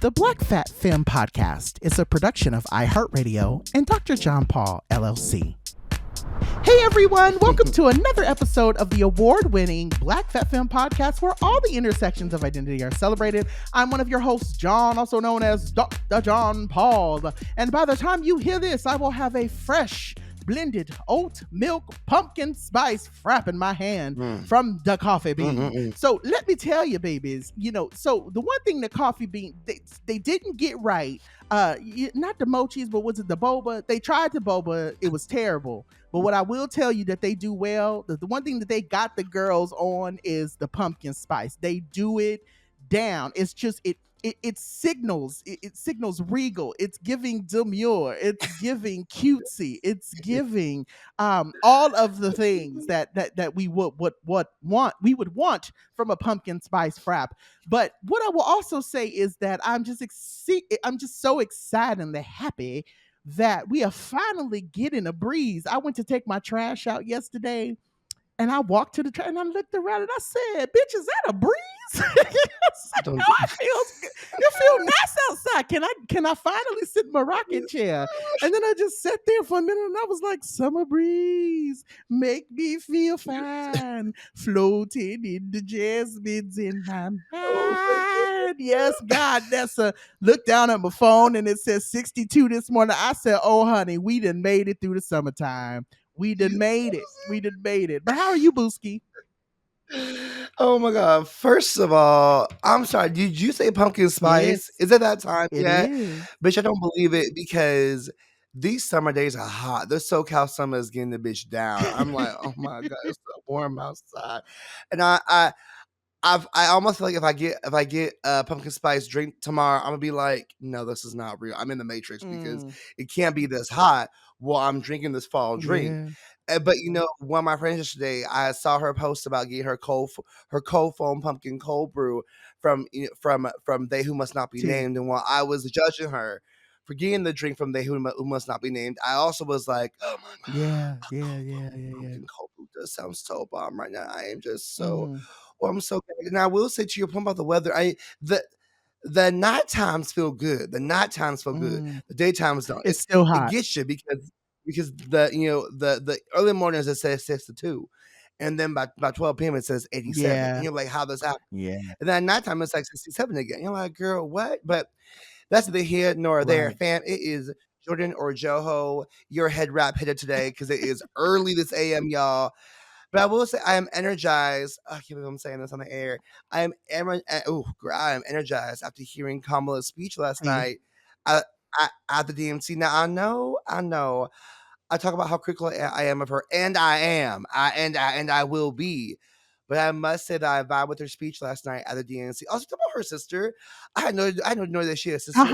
The Black Fat Femme Podcast is a production of iHeartRadio and Dr. John Paul, LLC. Hey everyone, welcome to another episode of the award-winning Black Fat Femme Podcast, where all the intersections of identity are celebrated. I'm one of your hosts, John, also known as Dr. John Paul. And by the time you hear this, I will have a fresh blended oat milk pumpkin spice frap in my hand from the coffee bean. So let me tell you, babies, so the one thing the coffee bean, they didn't get right, not the mochis, but was it the boba? They tried the boba. It was terrible. But what I will tell you that they do well, the one thing that they got the girls on is the pumpkin spice. They do it down. It's just, it signals regal. It's giving demure. It's giving cutesy. It's giving all of the things that we would want from a pumpkin spice frap. But what I will also say is that I'm just so excited and happy that we are finally getting a breeze. I went to take my trash out yesterday, and I walked to the trash and I looked around and I said, "Bitch, is that a breeze?" It feels nice outside. Can I finally sit in my rocking chair? And then I just sat there for a minute and I was like, "Summer breeze, make me feel fine, floating in the jasmines in my mind." Yes, God, that's a look down at my phone and it says 62 this morning. I said, "Oh, honey, we done made it through the summertime. We done made it. But how are you, Booski?" Oh my God. First of all, I'm sorry. Did you say pumpkin spice? Yes, Is it that time it yet? is. Bitch, I don't believe it because these summer days are hot. The SoCal summer is getting the bitch down. I'm like, oh my God, it's so warm outside. And I almost feel like if I get a pumpkin spice drink tomorrow, I'm gonna be like, no, this is not real. I'm in the Matrix because it can't be this hot while I'm drinking this fall drink. Yeah. But one of my friends yesterday, I saw her post about getting her cold foam pumpkin cold brew from They Who Must Not Be Named, and while I was judging her for getting the drink from They Who Must Not Be Named, I also was like, oh my God, Yeah. pumpkin cold brew does sound so bomb right now. I am just so. Well, I'm so good. And I will say to your point about the weather, the night times feel good. The night times feel good. The daytimes don't. It's still hot. It gets you because the early mornings it says 62, and then by 12 p.m. it says 87. Yeah. And you're like, how does that happen? Yeah. And then at nighttime it's like 67 again. You're like, girl, what? But that's neither here nor there, Right. fam. It is Jordan or Joho, your head wrap hitter today because it is early this AM, y'all. But I will say I am energized. I can't believe I'm saying this on the air. I am energized after hearing Kamala's speech last night at the DNC. Now I know. I talk about how critical I am of her, and I am. I will be. But I must say that I vibed with her speech last night at the DNC. Also, talk about her sister. I had no know that she had a sister.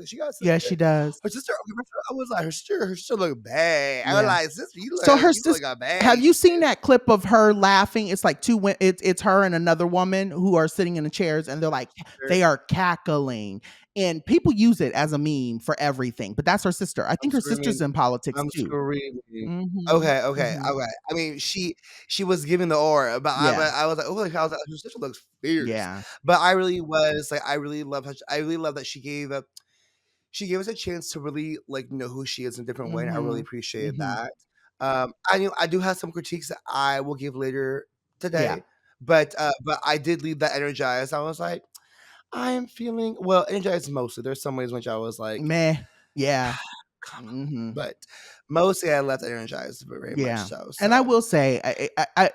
She got a sister. Yeah, she does. Her sister. I was like, her sister look bad. I was like, sister, you look. So her you sister. look bad. Have you seen that clip of her laughing? It's like it's her and another woman who are sitting in the chairs, and they're like, they are cackling, and people use it as a meme for everything. But that's her sister. I think her sister's in politics too. Screaming. Okay. I mean, she was giving the aura, but I was like, oh, her sister looks fierce. Yeah. But I really was like, I really love that she gave us a chance to really know who she is in a different way, and I really appreciated that. I do have some critiques that I will give later today, but I did leave that energized. I was like, I am feeling energized mostly. There's some ways which I was like, meh, yeah. But mostly I left energized, very much so. And I will say,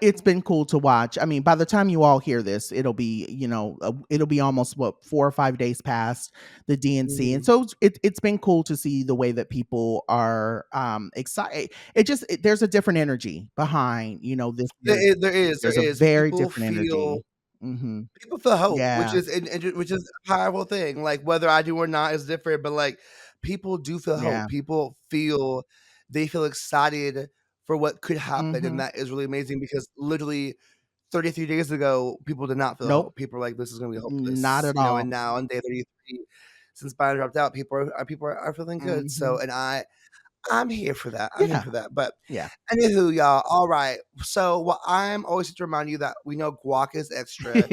it's been cool to watch. I mean, by the time you all hear this, it'll be almost 4 or 5 days past the DNC, and so it's been cool to see the way that people are excited. There's a different energy behind this. There is a very people different energy. People feel hope, which is a powerful thing. Like whether I do or not is different, but like people do feel hope. People feel excited for what could happen, and that is really amazing because literally 33 days ago, people did not feel hope. People were like, "This is going to be hopeless." Not at all. And now on day 33, since Biden dropped out, people are feeling good. So, and I'm here for that. I'm here Yeah. for that. But Yeah. anywho, y'all. All right. So what I'm always to remind you that we know guac is extra.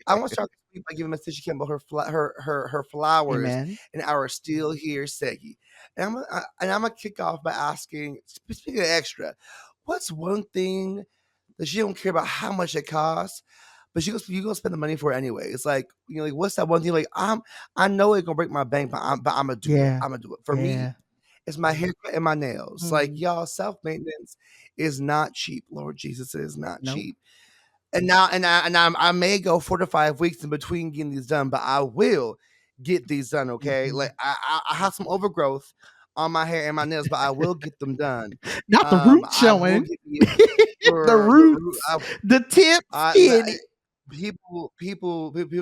I want to start this week by giving Miss Tisha Campbell her flowers Amen. in our Still Here segment. And I'm gonna kick off by asking, speaking of extra, what's one thing that she don't care about how much it costs, but you gonna spend the money for it anyway? It's like, like what's that one thing? Like I know it's gonna break my bank, but I'm gonna do it. Yeah. I'm gonna do it. For me, Yeah. it's my haircut and my nails. Like Mhm. y'all, self maintenance is not cheap. Lord Jesus, it is not Nope. cheap. And now, I may go 4 to 5 weeks in between getting these done, but I will get these done. Okay, like Mhm. I have some overgrowth on my hair and my nails, but I will get them done. Not the roots I will showing. get me The for the root. roots, the tip skinny. People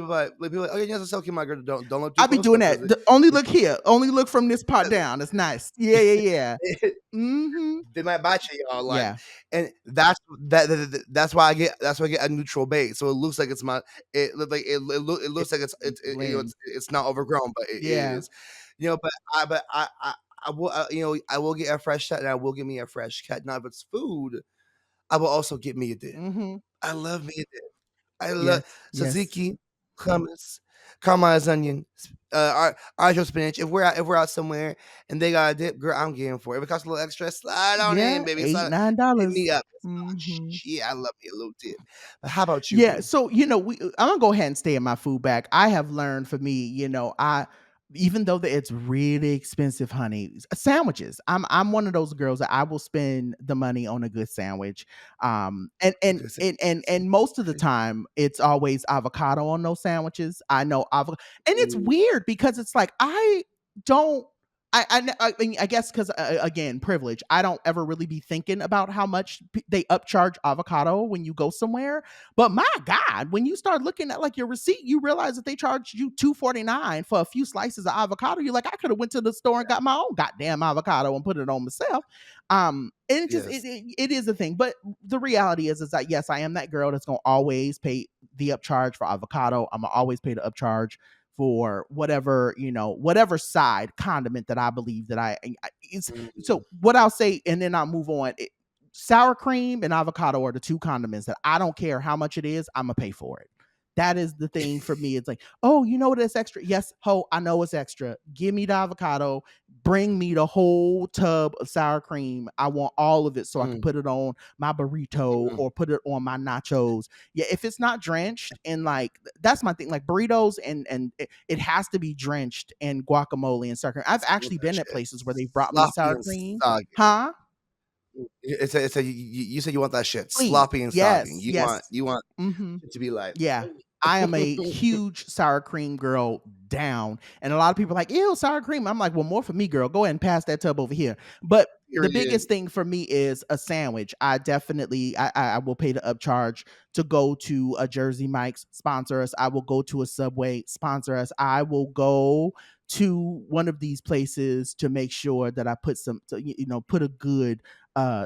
like, oh, yeah, that's okay, my girl. Don't look too I be close doing though, that. because Only look here. Only look from this part down. It's nice. Yeah, yeah, yeah. Mm-hmm. they might bite you, y'all. Like, Yeah. and that's why I get a neutral base, so it looks like it's my. It look like it looks like It blends. it's not overgrown, but it Yeah. is. But I will I will get a fresh cut, and I will get me a fresh cut. Now, if it's food, I will also get me a dip. Mm-hmm. I love me a dip. I love Yes. Yes. tzatziki, hummus, caramelized onion, artichoke spinach. If we're out somewhere and they got a dip, girl, I'm getting for it. If it costs a little extra, slide on in, Yeah. baby. $8, Slide, hit $9. me up. Oh, Mm-hmm. shit, I love me a little dip. But how about you, Yeah, boo? so I'm gonna go ahead and stay in my food bag. I have learned for me, I even though that it's really expensive, honey, sandwiches. I'm one of those girls that I will spend the money on a good sandwich. And and Okay, so, and and and most of the time it's always avocado on those sandwiches. I know avocado, and it's mm, weird because it's like I don't. I mean, I guess because again, privilege. I don't ever really be thinking about how much they upcharge avocado when you go somewhere. But my God, when you start looking at like your receipt, you realize that they charged you $2.49 for a few slices of avocado. You're like, I could have went to the store and got my own goddamn avocado and put it on myself. And yes. it is a thing. But the reality is that yes, I am that girl that's gonna always pay the upcharge for avocado. I'm gonna always pay the upcharge for whatever whatever side condiment that I believe that it's. Mm, So what I'll say, and then I'll move on. Sour cream and avocado are the two condiments that I don't care how much it is, I'm gonna pay for it. That is the thing for me. It's like, oh, you know what? It's extra. Yes, ho, I know it's extra. Give me the avocado. Bring me the whole tub of sour cream. I want all of it so I can mm, put it on my burrito mm, or put it on my nachos. Yeah, if it's not drenched in like that's my thing, like burritos and it has to be drenched in guacamole and sour cream. I've love actually that been at shit. places where they've brought me Sloppy sour and cream. soggy. Huh? You said you want that shit Please. sloppy and soggy. Yes, yes. You want Mhm. it to be like. Yeah. I am a huge sour cream girl down. And a lot of people are like, ew, sour cream. I'm like, well, more for me, girl. Go ahead and pass that tub over here. But the Period. biggest thing for me is a sandwich. I definitely I will pay the upcharge to go to a Jersey Mike's, sponsor us. I will go to a Subway, sponsor us. I will go to one of these places to make sure that I put put a good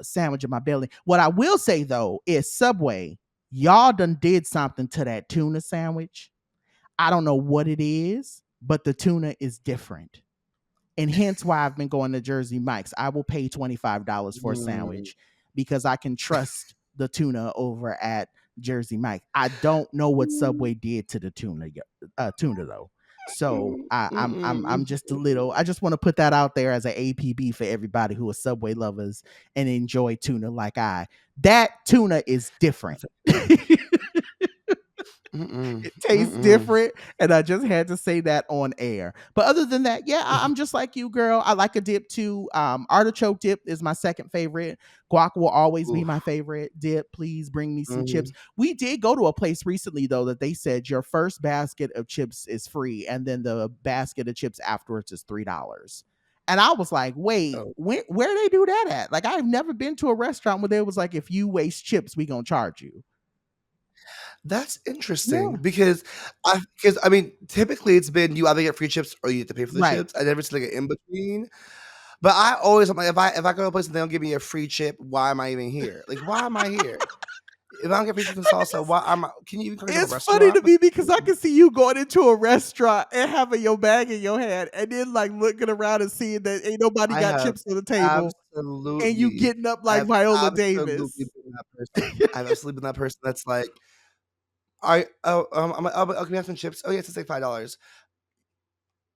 sandwich in my belly. What I will say though is Subway, y'all done did something to that tuna sandwich. I don't know what it is, but the tuna is different. And hence why I've been going to Jersey Mike's. I will pay $25 for a Mm, sandwich because I can trust the tuna over at Jersey Mike. I don't know what mm, Subway did to the tuna though. So mm, I'm just a little. I just want to put that out there as an APB for everybody who are Subway lovers and enjoy tuna like I. That tuna is different. mm, It tastes mm, different, and I just had to say that on air. But other than that, yeah, I'm just like you, girl. I like a dip too. Artichoke dip is my second favorite. Guac will always be my oof, favorite dip. Please bring me some chips. mhm. We did go to a place recently though that they said your first basket of chips is free, and then the basket of chips afterwards is $3. And I was like, wait, Oh, where they do that at? Like, I've never been to a restaurant where there was like, if you waste chips, we gonna charge you. that's interesting Yeah, because I mean, typically it's been you either get free chips or you have to pay for the right. chips. I never see like an in between. But I always I'm like if I go to a place and they don't give me a free chip, why am I even here? Like why am I here? If I don't get free chips and salsa, why can you even come to a It's funny restaurant? to me because I can see you going into a restaurant and having your bag in your hand and then like looking around and seeing that ain't nobody I got have chips on the table and you absolutely getting up I like have Viola absolutely Davis. been that person. I've absolutely been that person that's like, I'm like, "Oh, but, can we have some chips?" "Oh, yes, it's like $5."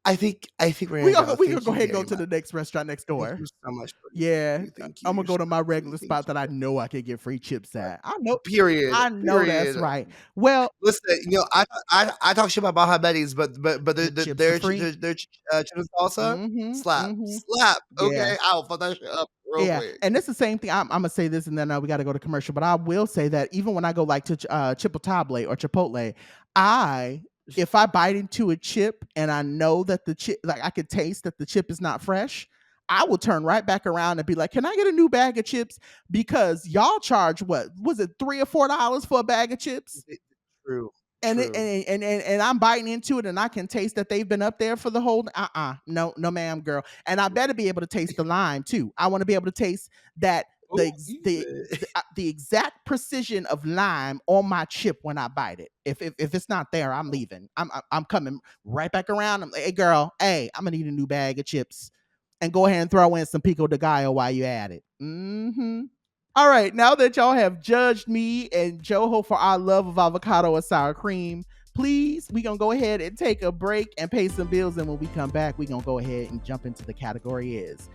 I think we're We gonna gonna go. we gonna Thank go you ahead and go very to much. the next restaurant next Thank door. you so much, buddy. Yeah, Thank you. I'm gonna You're go so to my funny. regular Thank spot that I you. know I can get free chips Right. at. Period. I know that's Period. right. Well, Listen, I talk shit about Baja Betty's, but the chips are free. their chicken salsa Mhm, slap, mhm. slap. Yeah. Okay, I'll fuck that shit up real Yeah, quick. and it's the same thing. I'm gonna say this, and then we got to go to commercial. But I will say that even when I go like to Chipotle or Chipotle, I if I bite into a chip and I know that the chip, like I could taste that the chip is not fresh, I will turn right back around and be like, "Can I get a new bag of chips?" Because y'all charge what was it $3 or $4 for a bag of chips? True, And it true. and I'm biting into it and I can taste that they've been up there for the whole no, no ma'am, girl. And I better be able to taste the lime too. I want to be able to taste that the Ooh, ex- the exact precision of lime on my chip when I bite it. If it's not there, I'm leaving. I'm coming right back around. I'm like, hey girl, hey, I'm gonna need a new bag of chips, and go ahead and throw in some pico de gallo while you at it. Mm-hmm. All right, now that y'all have judged me and Joho for our love of avocado and sour cream, please, we gonna go ahead and take a break and pay some bills. And when we come back, we gonna go ahead and jump into the category is.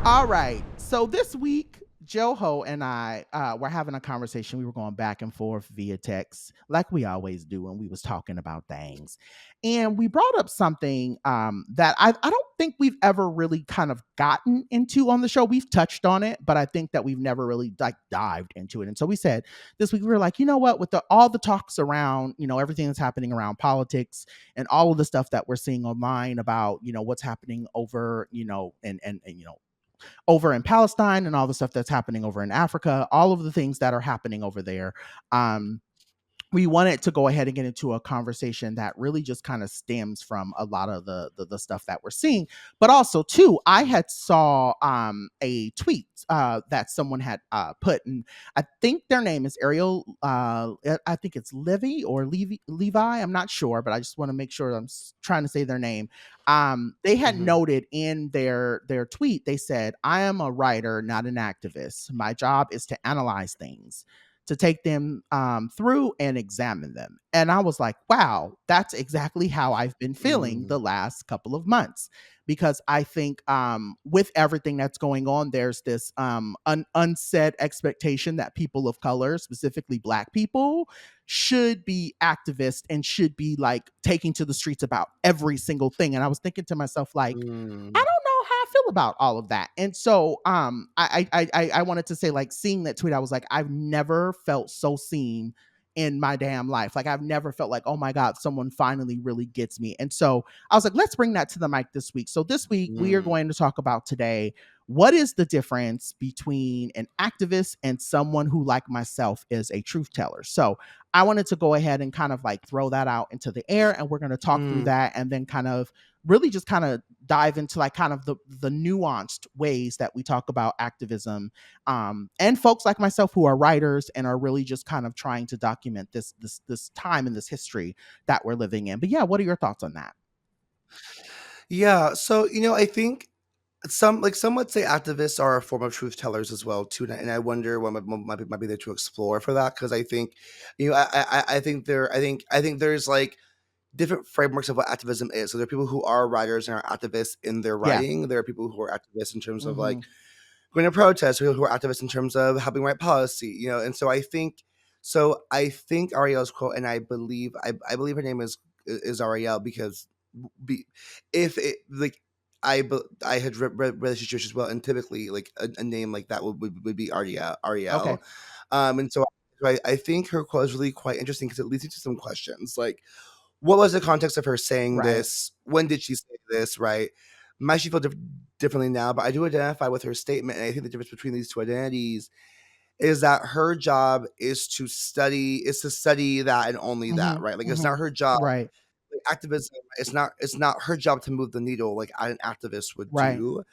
All right. So this week, Joho and I were having a conversation. We were going back and forth via text, like we always do when we was talking about things. And we brought up something that I don't think we've ever really kind of gotten into on the show. We've touched on it, but I think that we've never really like dived into it. And so we said this week, we were like, you know what, with all the talks around, everything that's happening around politics and all of the stuff that we're seeing online about, what's happening over, and over in Palestine and all the stuff that's happening over in Africa, all of the things that are happening over there. Um, we wanted to go ahead and get into a conversation that really just kind of stems from a lot of the stuff that we're seeing, but also too, I had saw a tweet that someone had put, and I think their name is Ariel. I think it's Levi. I'm not sure, but I just want to make sure I'm trying to say their name. They had Mhm. noted in their tweet, they said, "I am a writer, not an activist. My job is to analyze things, to take them through and examine them." And I was like, wow, that's exactly how I've been feeling Mm, the last couple of months. Because I think with everything that's going on, there's this unsaid expectation that people of color, specifically Black people, should be activists and should be like taking to the streets about every single thing. And I was thinking to myself, like, I mm, don't know how I feel about all of that. And so I wanted to say, like, seeing that tweet, I was like, I've never felt so seen in my damn life. Like, I've never felt like, oh my God, someone finally really gets me. And so I was like, let's bring that to the mic this week. So this week we are mm, going to talk about today, what is the difference between an activist and someone who, like myself, is a truth teller. So I wanted to go ahead and kind of like throw that out into the air, and we're going to talk through mm. that and then kind of really just kind of dive into like kind of the nuanced ways that we talk about activism, and folks like myself who are writers and are really just kind of trying to document this time and this history that we're living in. But yeah, what are your thoughts on that? Yeah, so, I think some would say activists are a form of truth tellers as well too, and I wonder what might be there to explore for that, because I think, I think there's like different frameworks of what activism is. So there are people who are writers and are activists in their Yeah. writing. There are people who are activists in terms of like Hmm. going to protest, people who are activists in terms of helping write policy, and so I think Ariel's quote, and I believe her name is Ariel, because be, if it like I had read the situation as well, and typically like a name like that would be Okay. Ariel, and so I think her quote is really quite interesting because it leads you to some questions like, what was the context of her saying Right. this? When did she say this? Right? Might she feel differently now? But I do identify with her statement, and I think the difference between these two identities is that her job is to study that and only that, Hmm. right? Like, it's Hmm. not her job. Right. Like, activism, it's not her job to move the needle like an activist would Right. do.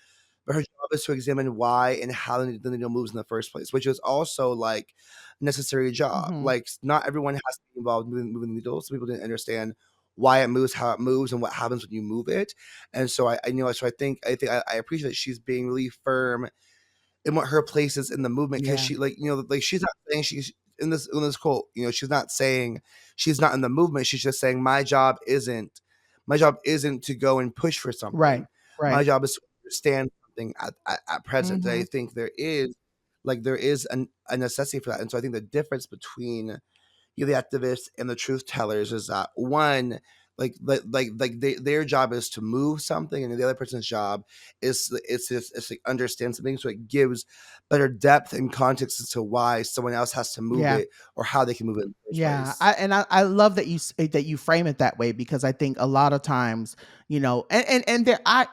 but her job is to examine why and how the needle moves in the first place, which is also like a necessary job. Mhm. Like not everyone has to be involved in moving the needle. Some people didn't understand why it moves, how it moves, and what happens when you move it. And so so I appreciate that she's being really firm in what her place is in the movement, because Yeah. she like she's not saying she's in this quote, she's not saying she's not in the movement. She's just saying my job isn't to go and push for Right. something. My Right. job is to understand something at present. And I Mhm. think there is a necessity for that. And so I think the difference between the activists and the truth tellers is that one, their job is to move something, and the other person's job is to understand something, so it gives better depth and context as to why someone else has to move Yeah. it or how they can move it in the first Yeah, place. I love that that you frame it that way, because I think a lot of times, and there I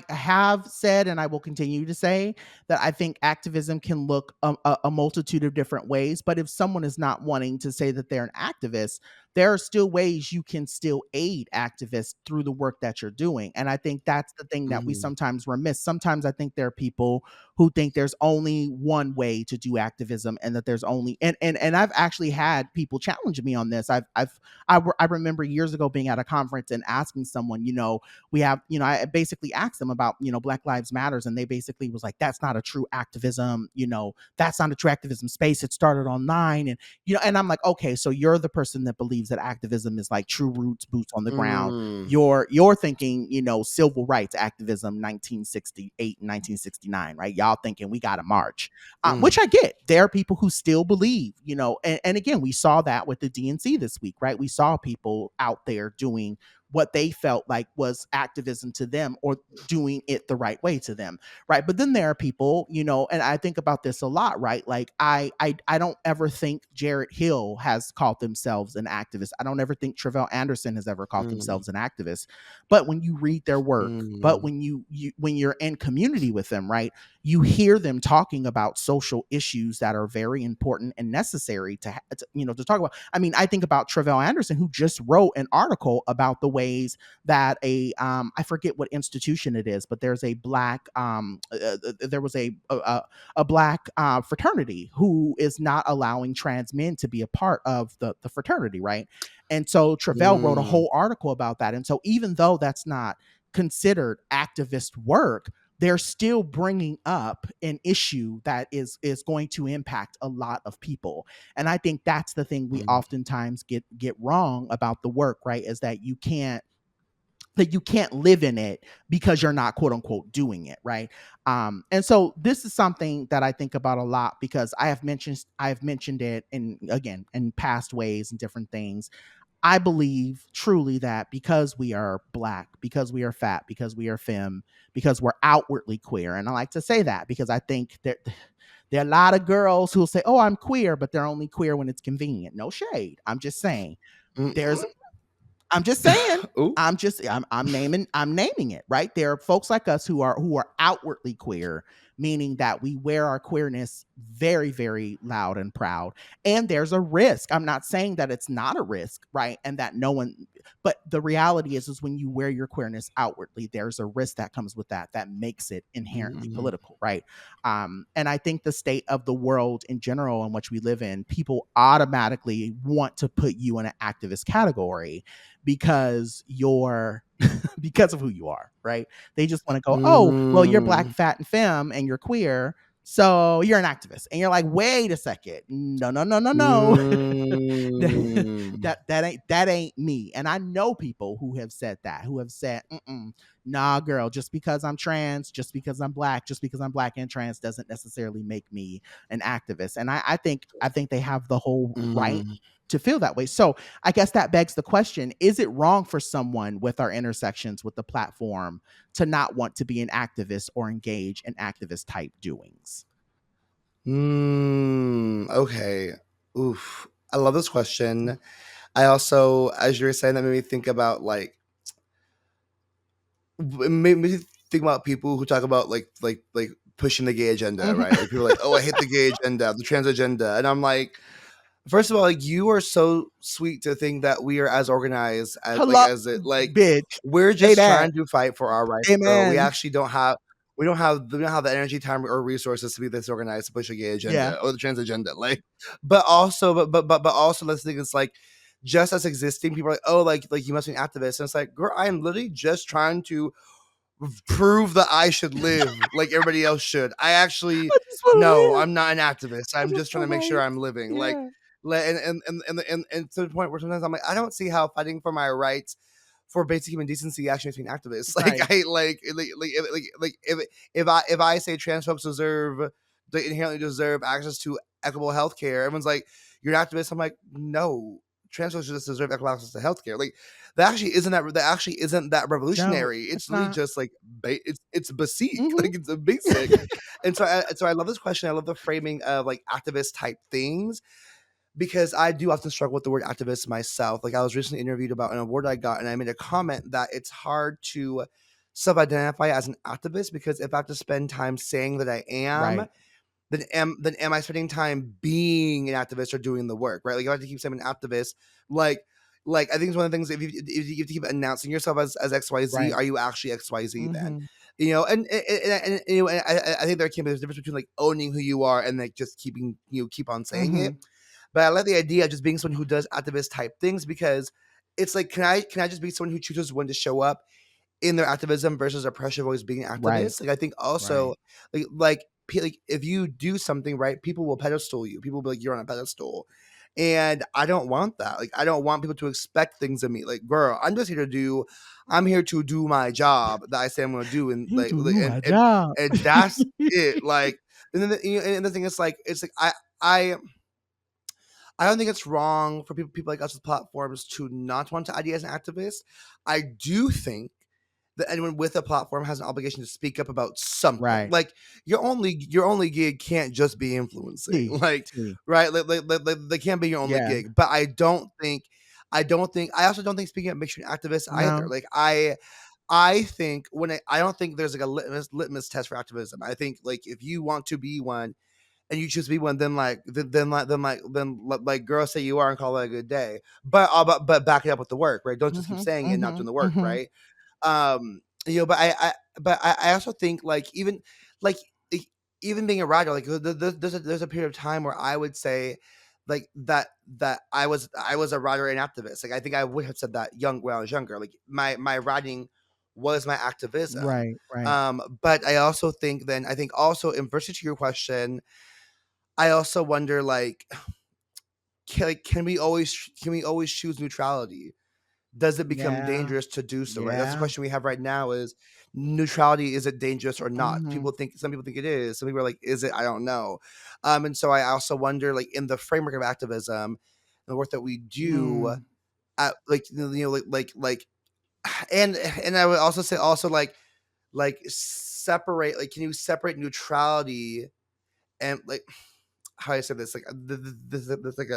have said, and I will continue to say, that I think activism can look a multitude of different ways. But if someone is not wanting to say that they're an activist, there are still ways you can still aid activists through the work that you're doing. And I think that's the thing that we Mhm. sometimes remiss. Sometimes I think there are people who think there's only one way to do activism, and that there's only and I've actually had people challenge me on this. I remember years ago being at a conference and asking someone, we have, I basically asked them about, Black Lives Matters, and they basically was like, that's not a true activism, that's not a true activism space. It started online, and I'm like, okay, so you're the person that believes that activism is like true roots, boots on the ground. Mm. You're thinking, civil rights activism, 1968 and 1969, right? Y'all thinking we got to march, Mm. which I get. There are people who still believe, and again, we saw that with the DNC this week, right? We saw people out there doing what they felt like was activism to them, or doing it the right way to them, right? But then there are people, and I think about this a lot, right? Like I don't ever think Jarrett Hill has called themselves an activist. I don't ever think Travell Anderson has ever called Mm. themselves an activist. But when you read their work, but Mm. when when you're in community with them, right, you hear them talking about social issues that are very important and necessary to talk about. I mean, I think about Travell Anderson, who just wrote an article about the ways that I forget what institution it is, but there's a black there was a black fraternity who is not allowing trans men to be a part of the fraternity, right? And so Travell wrote a Mm. whole article about that. And so even though that's not considered activist work, they're still bringing up an issue that is going to impact a lot of people. And I think that's the thing we Mm. oftentimes get wrong about the work, right? Is that you can't live in it because you're not quote unquote doing it, right? And so this is something that I think about a lot, because I have mentioned it in past ways and different things. I believe truly that because we are black, because we are fat, because we are femme, because we're outwardly queer, and I like to say that because I think that there are a lot of girls who'll say, "Oh, I'm queer," but they're only queer when it's convenient. No shade. I'm just saying. There's Mm. I'm just saying. Ooh. I'm naming it, right? There are folks like us who are outwardly queer, meaning that we wear our queerness very, very loud and proud. And there's a risk. I'm not saying that it's not a risk, right? And that no one, but the reality is when you wear your queerness outwardly, there's a risk that comes with that makes it inherently Mm. political, right? And I think the state of the world in general in which we live in, people automatically want to put you in an activist category because you're because of who you are, right? They just want to go, oh, well, you're black, Mm. fat, and femme, and you're queer, so you're an activist. And you're like, wait a second, no, no, no, no, no. Mm. that ain't me. And I know people who have said nah, girl, just because I'm trans, just because I'm black, just because I'm black and trans doesn't necessarily make me an activist. And I think they have the whole right Mm. to feel that way. So I guess that begs the question: is it wrong for someone with our intersections with the platform to not want to be an activist or engage in activist type doings? Okay. Oof. I love this question. I also, as you were saying, that made me think about it made me think about people who talk about pushing the gay agenda, Mhm. right? Like people are like, oh, I hate the gay agenda, the trans agenda, and I'm like, first of all, like, you are so sweet to think that we are as organized as Hello, as it like bitch. we're Say just that. trying to fight for our rights, girl. We Amen. actually don't have. we don't have the energy, time, or resources to be this organized to push a gay agenda or the trans agenda. Like, but also, but also, let's think it's like just as existing, people are like, oh, like you must be an activist, and it's like, girl, I am literally just trying to prove that I should live like everybody else should. I actually no, I'm not an activist. I'm just trying to make sure I'm living. Like, and to the point where sometimes I'm like, I don't see how fighting for my rights for basic human decency actually makes me an activist. Like, Right. If I say trans folks they inherently deserve access to equitable health care, everyone's like, you're an activist. I'm like, no, trans folks just deserve equitable access to health care. Like, that actually isn't that revolutionary. No, It's it's literally not. just like it's basic. Mhm. Like, it's a basic. And so I love this question. I love the framing of like activist type things, because I do often struggle with the word activist myself. Like, I was recently interviewed about an award I got, and I made a comment that it's hard to self-identify as an activist, because if I have to spend time saying that I am, Right. then am I spending time being an activist or doing the work, right? Like, if I have to keep saying an activist, like I think it's one of the things, if you have to keep announcing yourself as XYZ, Right. are you actually XYZ then? Mhm. You know, and you know, and I think there can be a difference between like owning who you are and like just keep on saying it. Mhm. But I like the idea of just being someone who does activist type things, because it's like, can I just be someone who chooses when to show up in their activism versus a pressure of always being an Right. activist? Like, I think Right. also like if you do something right, people will pedestal you. People will be like, you're on a pedestal. And I don't want that. Like, I don't want people to expect things of me. Like, girl, I'm here to do my job that I say I'm gonna do. And You do my and job. and that's it. Like, and then and the thing is, like, it's like I I don't think it's wrong for people like us with platforms to not want to ID as an activist. I do think that anyone with a platform has an obligation to speak up about something. Right. Like, your only gig can't just be influencing. T. Like, T. right? They can't be your only Yeah. gig. But I also don't think speaking up makes you an activist either. No. Like, I think I don't think there's like a litmus test for activism. I think, like, if you want to be one and you choose to be one, then girls say you are and call it a good day. But back it up with the work, right? Don't just keep Mhm. saying it and not doing Mhm. the work, Mhm. right? But I also think, like, like e- even being a writer, like, there's a period of time where I would say like that I was a writer and activist. Like, I think I would have said that when I was younger. Like, my writing was my activism. Right. Right. But I think also, in version to your question, I also wonder, like, can we always choose neutrality? Does it become Yeah. dangerous to do so, right? That's the Yeah. question we have right now: is neutrality, is it dangerous or not? Mhm. Some people think it is. Some people are like, is it? I don't know. And so I also wonder, like, in the framework of activism, the work that we do, Mm. like, and I would also say, also, like separate, like, can you separate neutrality and, like, how I said this, like, this is like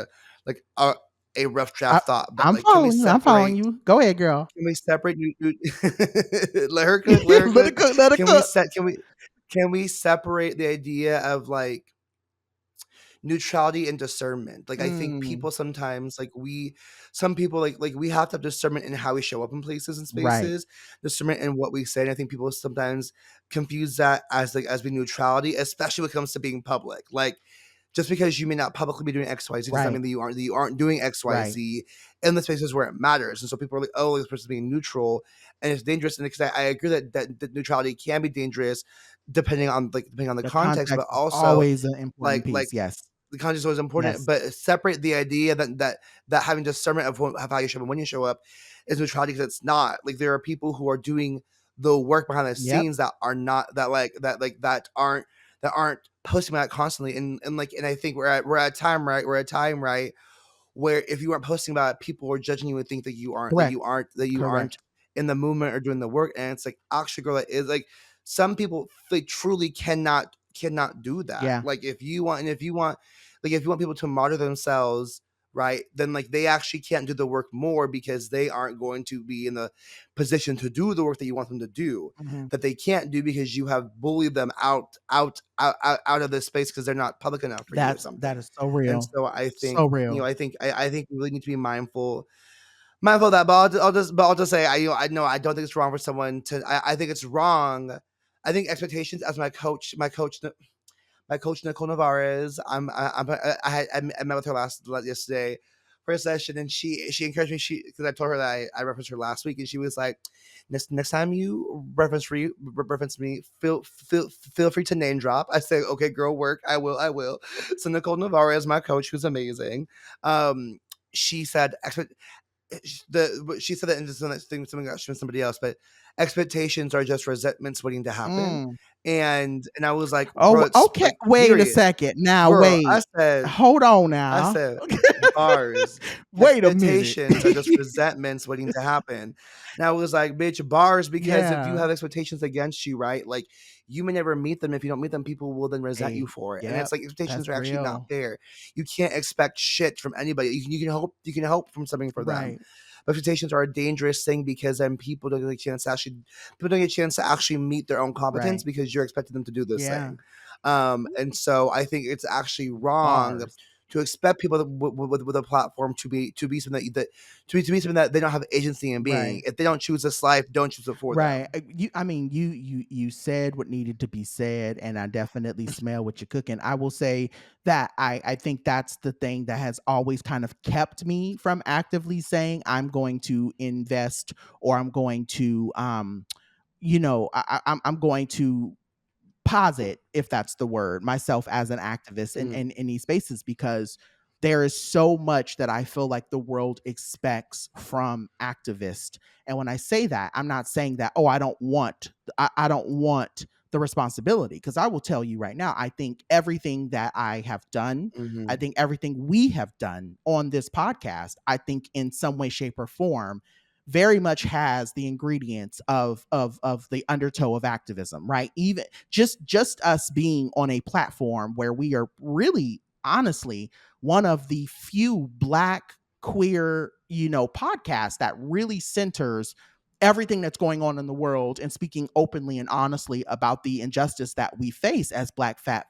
a rough I draft thought, but I'm like, can we following you. I'm following separate you. Go ahead, girl. can we separate let her cook, let her Let it cook. cook. Let it Can we cook. set can we separate the idea of, like, neutrality and discernment? Like, I think Mm. people sometimes, like, some people, like we have to have discernment in how we show up in places and Right. spaces, discernment in what we say. And I think people sometimes confuse that as being neutrality, especially when it comes to being public. Like, just because you may not publicly be doing XYZ does not Right. mean that you aren't doing Right. XYZ in the spaces where it matters. And so people are like, oh, this person's being neutral, and it's dangerous. And because I agree that neutrality can be dangerous depending on the The context, but context is also, always an important like piece. Yes. the context is always important. Yes. But separate the idea that having discernment of how you show up and when you show up is neutrality, because it's not. Like, there are people who are doing the work behind the Yep. scenes that are not that aren't posting about it constantly. And I think we're at a time, right? Where if you aren't posting about it, people are judging you and think that you aren't that Correct. you aren't that you Correct. aren't in the movement or doing the work. And it's like, actually, girl, that is like, some people, they truly cannot do that. Yeah. Like, if you want people to martyr themselves, right, then, like, they actually can't do the work more, because they aren't going to be in the position to do the work that you want them to do, Mhm. that they can't do because you have bullied them out of this space because they're not public enough for you or That something. is so And real. so I think, So real. I think we really need to be mindful of that. But I'll just say, I know I don't think it's wrong for someone to. I think it's wrong I think expectations as my coach Nicole Navarez. I met with her yesterday for a session, and she encouraged me. Because I told her that I referenced her last week, and she was like, next time you reference me, feel free to name drop. I said, okay, girl, work. I will. So Nicole Navarez, my coach, who's amazing. She said she said that in something else from somebody else, but expectations are just resentments waiting to happen. And I was like, bro, Oh, it's okay. like Wait a period. second. Now, Girl, wait. Hold on now. I said bars. Wait a minute. Expectations are just resentments waiting to happen. And I was like, bitch, bars, because if you Yeah. have expectations against you, right? Like you may never meet them. If you don't meet them, people will then resent you Hey, for it. And yep. it's like expectations That's are actually not real. there. You can't expect shit from anybody. You can hope from something for them. Right. But expectations are a dangerous thing because then people don't get a chance to actually meet their own competence Right. because you're expecting them to do this Yeah. thing. And so I think it's actually wrong Bars. to expect people with a platform to be something to be something that they don't have agency in being. Right. If they don't choose this life, don't choose it for Right. them. You said what needed to be said, and I definitely smell what you're cooking. I will say that I think that's the thing that has always kind of kept me from actively saying I'm going to invest or I'm going to I'm going to posit, if that's the word, myself as an activist Mhm, in these spaces, because there is so much that I feel like the world expects from activists. And when I say that, I'm not saying that, oh, I don't want the responsibility, because I will tell you right now, I think everything that I have done, I mhm, think everything we have done on this podcast, I think in some way, shape, or form very much has the ingredients of the undertow of activism, right? Even just us being on a platform where we are really honestly one of the few black queer podcasts that really centers everything that's going on in the world and speaking openly and honestly about the injustice that we face as black fat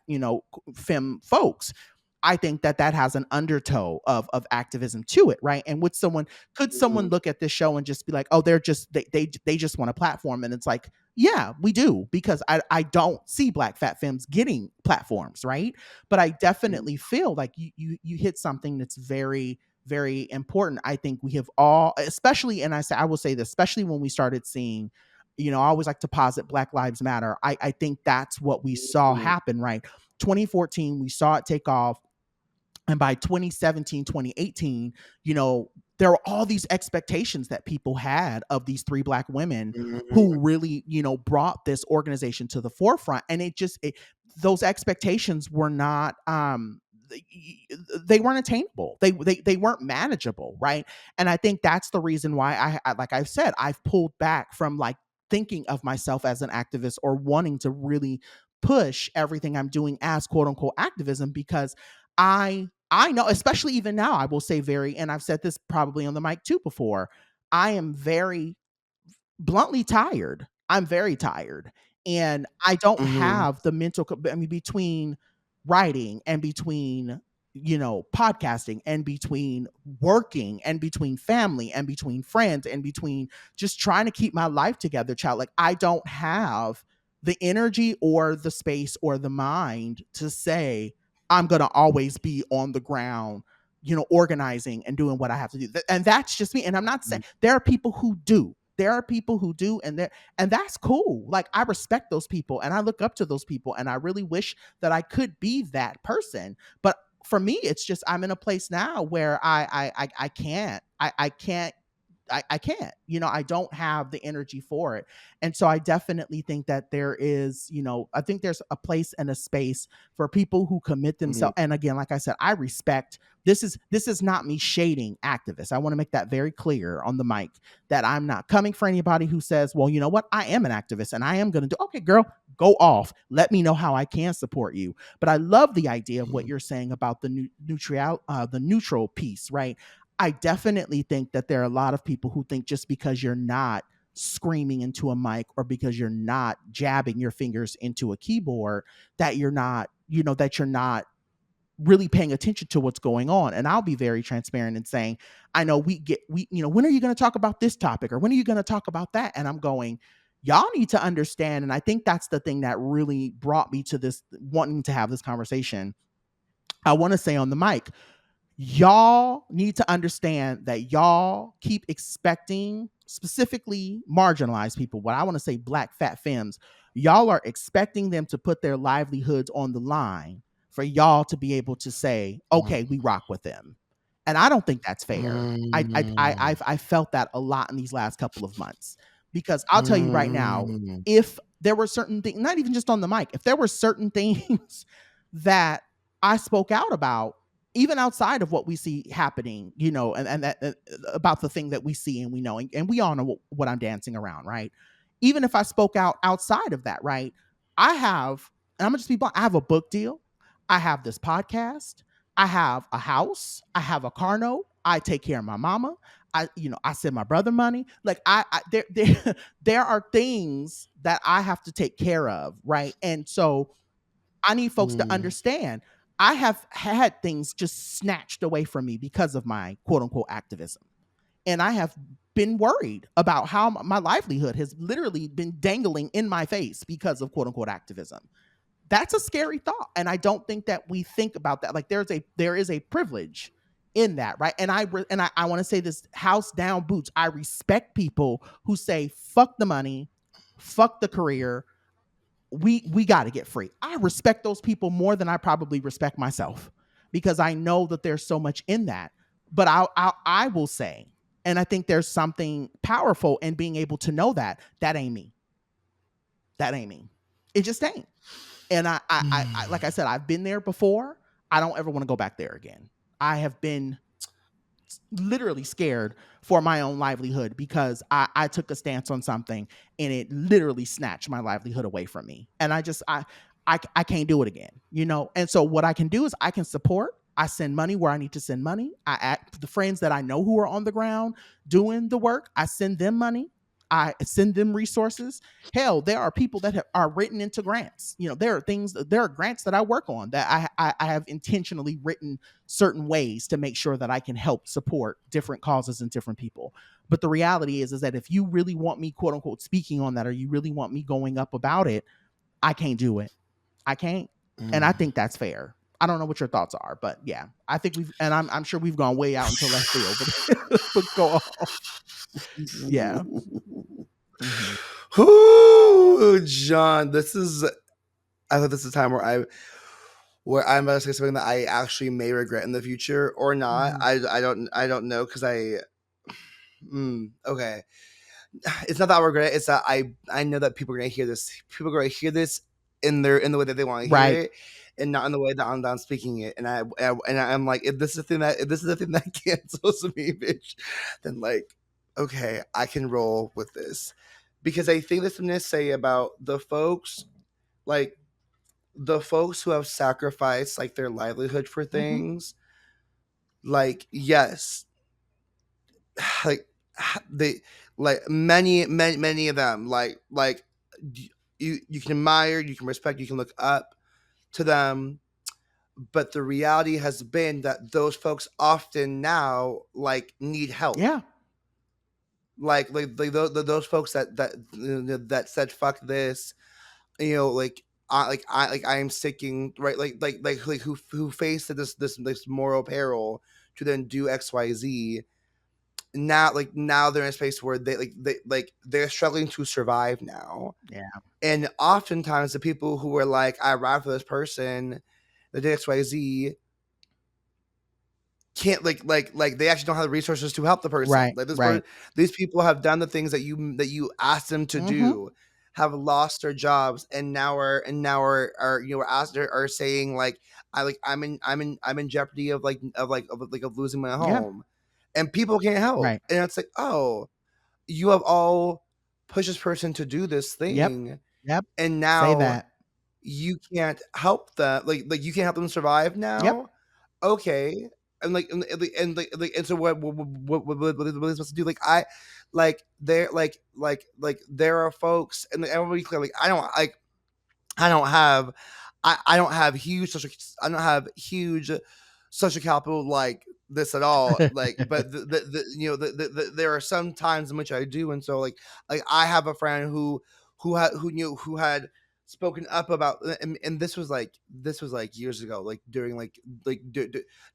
femme folks. I think that that has an undertow of activism to it, right? And would someone could someone mhm, look at this show and just be like, oh, they just want a platform? And it's like, yeah, we do, because I don't see black fat femmes getting platforms, right? But I mhm, definitely feel like you hit something that's very very important. I think we have all, especially, and I will say this, especially when we started seeing, I always like to posit Black Lives Matter. I think that's what we saw mhm, happen, right? 2014, we saw it take off, and by 2017, 2018, there were all these expectations that people had of these three black women mhm, who really brought this organization to the forefront. And those expectations were not they weren't attainable. They weren't manageable, right? And I think that's the reason why like I've said, I've pulled back from like thinking of myself as an activist or wanting to really push everything I'm doing as quote unquote activism, because I know, especially even now, I will say and I've said this probably on the mic too before, I am very bluntly tired. I'm very tired. And I don't mhm, have the I mean, between writing and between, podcasting and between working and between family and between friends and between just trying to keep my life together, child. Like, I don't have the energy or the space or the mind to say, I'm going to always be on the ground, organizing and doing what I have to do. And that's just me. And I'm not saying there are people who do. There are people who do, and that's cool. Like, I respect those people and I look up to those people, and I really wish that I could be that person. But for me, it's just I'm in a place now where I can't. I can't I can't, I don't have the energy for it. And so I definitely think that there is, I think there's a place and a space for people who commit mhm, themselves. And again, like I said, I respect this is not me shading activists. I want to make that very clear on the mic, that I'm not coming for anybody who says, well, you know what, I am an activist and I am going to do, okay, girl, go off. Let me know how I can support you. But I love the idea of what mhm, you're saying about the neutral piece, right? I definitely think that there are a lot of people who think just because you're not screaming into a mic or because you're not jabbing your fingers into a keyboard, that you're not really paying attention to what's going on. And I'll be very transparent in saying, I know when are you going to talk about this topic, or when are you going to talk about that? And I'm going, Y'all need to understand, and I think that's the thing that really brought me to this, wanting to have this conversation. I want to say on the mic, y'all need to understand that y'all keep expecting, specifically marginalized people, what I want to say black fat femmes, y'all are expecting them to put their livelihoods on the line for y'all to be able to say, okay, we rock with them. And I don't think that's fair. Mm. I felt that a lot in these last couple of months, because I'll tell you right now, Mm. if there were certain things, not even just on the mic, if there were certain things that I spoke out about, even outside of what we see happening, and that about the thing that we see and we know, and we all know what I'm dancing around, right? Even if I spoke out outside of that, right? I have, and I'm gonna just be blunt, I have a book deal, I have this podcast, I have a house, I have a car note, I take care of my mama, I send my brother money. Like there are things that I have to take care of, right? And so I need folks to Mm. understand I have had things just snatched away from me because of my quote unquote activism. And I have been worried about how my livelihood has literally been dangling in my face because of quote unquote activism. That's a scary thought. And I don't think that we think about that. Like there is a privilege in that, right? And I want to say this, house down boots. I respect people who say, fuck the money, fuck the career, we got to get free. I respect those people more than I probably respect myself, because I know that there's so much in that. But I will say, and I think there's something powerful in being able to know that ain't me. That ain't me. It just ain't. And I like I said, I've been there before. I don't ever want to go back there again. I have been literally scared for my own livelihood because I took a stance on something and it literally snatched my livelihood away from me. And I can't do it again. And so what I can do is I can support. I send money where I need to send money. The friends that I know who are on the ground doing the work, I send them money. I send them resources. Hell, there are people that are written into grants. There are grants that I work on that I have intentionally written certain ways to make sure that I can help support different causes and different people. But the reality is that if you really want me, quote unquote, speaking on that, or you really want me going up about it, I can't do it. I can't. And I Mm. think that's fair. I don't know what your thoughts are, but yeah, I think I'm sure we've gone way out into left field, but go on. Yeah. Mm-hmm. Ooh, John, I thought this is a time where I'm about to say something that I actually may regret in the future or not. Mm-hmm. I don't know, because okay. It's not that I regret it, it's that I know that people are gonna hear this. People are gonna hear this in the way that they want to hear Right. it, and not in the way that I'm speaking it. And I'm like, if this is the thing that cancels me, bitch, then like, okay, I can roll with this. Because I think there's something to say about like the folks who have sacrificed like their livelihood for Mm-hmm. things. Like, yes, like they like many of them like you can admire, you can respect, you can look up to them. But the reality has been that those folks often now like need help. Yeah. Those folks that said fuck this, like I am sticking right, who faced this moral peril to then do XYZ. Now they're in a space where they're struggling to survive now. Yeah. And oftentimes the people who are like, I ride for this person, the XYZ, can't they actually don't have the resources to help the person. Right. Like Right. these people have done the things that you asked them to Mm-hmm. do, have lost their jobs, and now are asked are saying like, I'm in jeopardy of losing my Yeah. home, and people can't help. Right. And it's like, oh, you have all pushed this person to do this Yep. thing, Yep. and Say now that. you can't help them. You can't help them survive Yep. now. Okay. And so what are they supposed to do? Like there are folks, and everybody clear, I don't have huge social capital, like this at all. Like, but there are some times in which I do, and so like I have a friend who had spoken up about, and this was like years ago, like during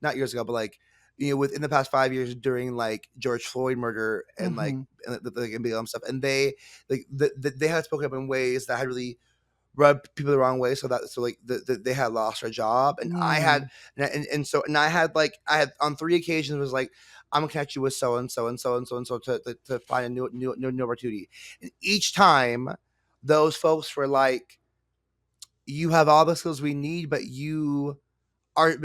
not years ago, but like within the past 5 years during like George Floyd murder and like Mhm. and the BLM stuff, and they had spoken up in ways that had really rubbed people the wrong way, so like they had lost their job, and I had Mm. and I had on 3 occasions was like, I'm gonna connect you with so and so and so and so and so to find a new opportunity, and each time those folks were like, you have all the skills we need, but you are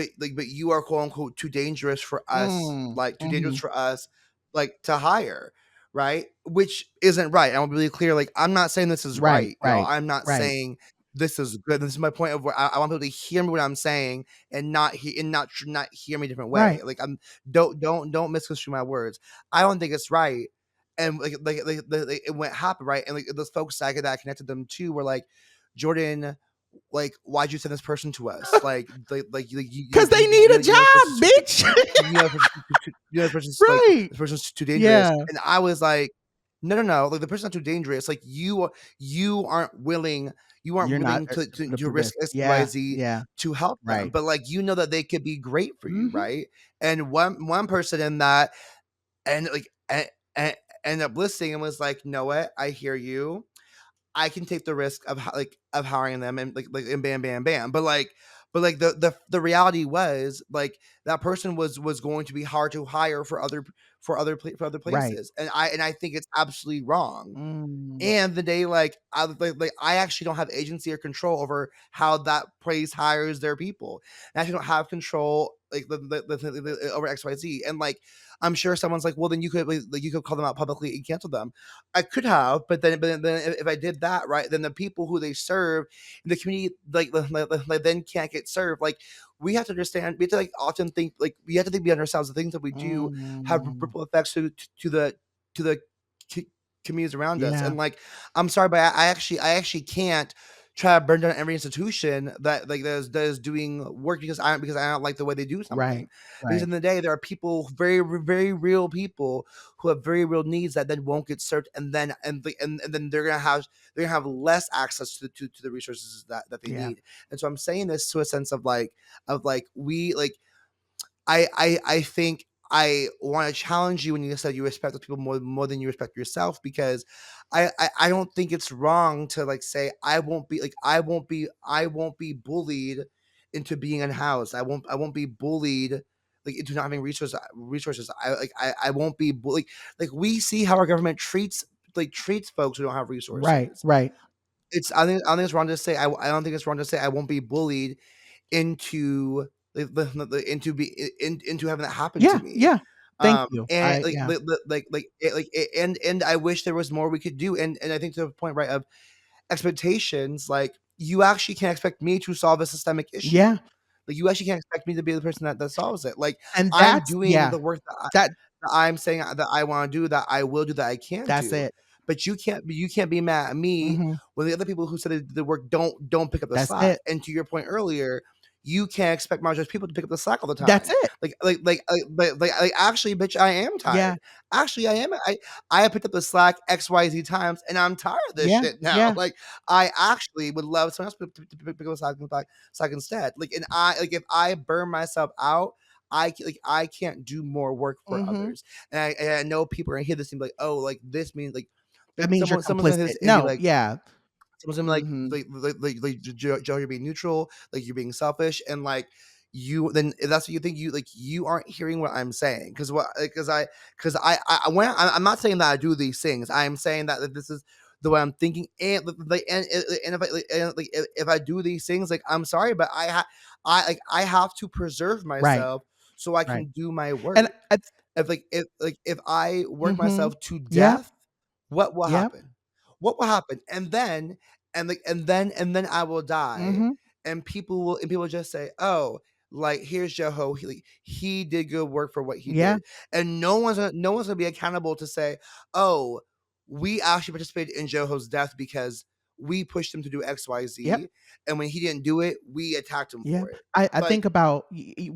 quote unquote too dangerous for us, Mm. like too dangerous Mhm. for us, like to hire, right? Which isn't right. I'm really clear. Like, I'm not saying this is Right, right, y'all. right, I'm not right, saying this is good. This is my point of where I want people to hear me what I'm saying and not hear me a different way. right. Like, I'm don't misconstrue my words. I don't think it's right. And it went happen, right? And like those folks that I connected them to were like, Jordan, like, why'd you send this person to us? Because they need a You know this job, person's too, bitch. Right. this person's too dangerous. Yeah. And I was like, no, like the person's not too dangerous. Like you aren't willing, You're not to the risk risk. X, Y, Yeah, Z yeah. to help them. Right. But like that they could be great for you, Mhm. right? And one person in that and like and ended up listening and was like, you know what? I hear you. I can take the risk of of hiring them and and bam, bam, bam. But the reality was like that person was going to be hard to hire for other Right. places, and I think it's absolutely wrong. Mm. And the day I actually don't have agency or control over how that place hires their people. I actually don't have control over XYZ. And like I'm sure someone's like, well, then you could call them out publicly and cancel them. I could have, but then if I did that, right, then the people who they serve in the community then can't get served. Like we have to understand, we have to like often think like we have to think beyond ourselves. The things that we do have Mm. ripple effects to the communities around us. Yeah. And like, I'm sorry, but I actually can't try to burn down every institution that is doing work because I don't like the way they do something. Right. Because Right. in the day, there are people, very real people who have very real needs that then won't get served, and then they're gonna have less access to the resources that they Yeah. need. And so I'm saying this to a sense of we like I think I want to challenge you when you said you respect the people more than you respect yourself, because I don't think it's wrong to like say I won't be bullied into being unhoused. I won't be bullied like into not having resources. I won't be like we see how our government treats folks who don't have Right. resources. Right. I don't think it's wrong to say I don't think it's wrong to say I won't be bullied into into having that happen to Yeah. me. Yeah. Thank you. And I yeah. and I wish there was more we could do. And I think to the point, right, of expectations, like you actually can't expect me to solve a systemic issue. Yeah. Like you actually can't expect me to be the person that solves it. Like And I'm that's doing yeah. the work That that I'm saying that I want to do, that I will do, that I can that's do. it. But you can't be mad at me Mhm. when the other people who said the work don't pick up the That's slack. it. And to your point earlier, you can't expect marginalized people to pick up the slack all the That's time. it. Actually, bitch, I am Yeah. tired. Actually, I am. I have picked up the slack XYZ times, and I'm tired of this Yeah. shit now. Yeah. Like I actually would love someone else to pick up the slack instead. Like, and if I burn myself out, I can't do more work for Mhm. others. And I know people are gonna hear this and be like, oh, like this means That means you're someone's gonna hear complicit. this and be No. like, Yeah. someone's gonna be Mhm. Joe, you're being neutral, like you're being selfish, and like you then if that's what you think, you aren't hearing what I'm saying. I'm not saying that I do these things. I am saying that this is the way I'm thinking, and and if if I do these things, like I'm sorry, but I have to preserve Right. myself so I Right. can do my And work. I If I work mhm. myself to Yep. death, what will Yep. happen? What will happen? And then I will die, Mhm. and people will just say, "Oh, like here's Joho. He did good work for what he Yeah. did," and no one's gonna be accountable to say, "Oh, we actually participated in Joho's death because we pushed him to do Yep. XYZ, and when he didn't do it, we attacked him Yeah, for it. I Like, think about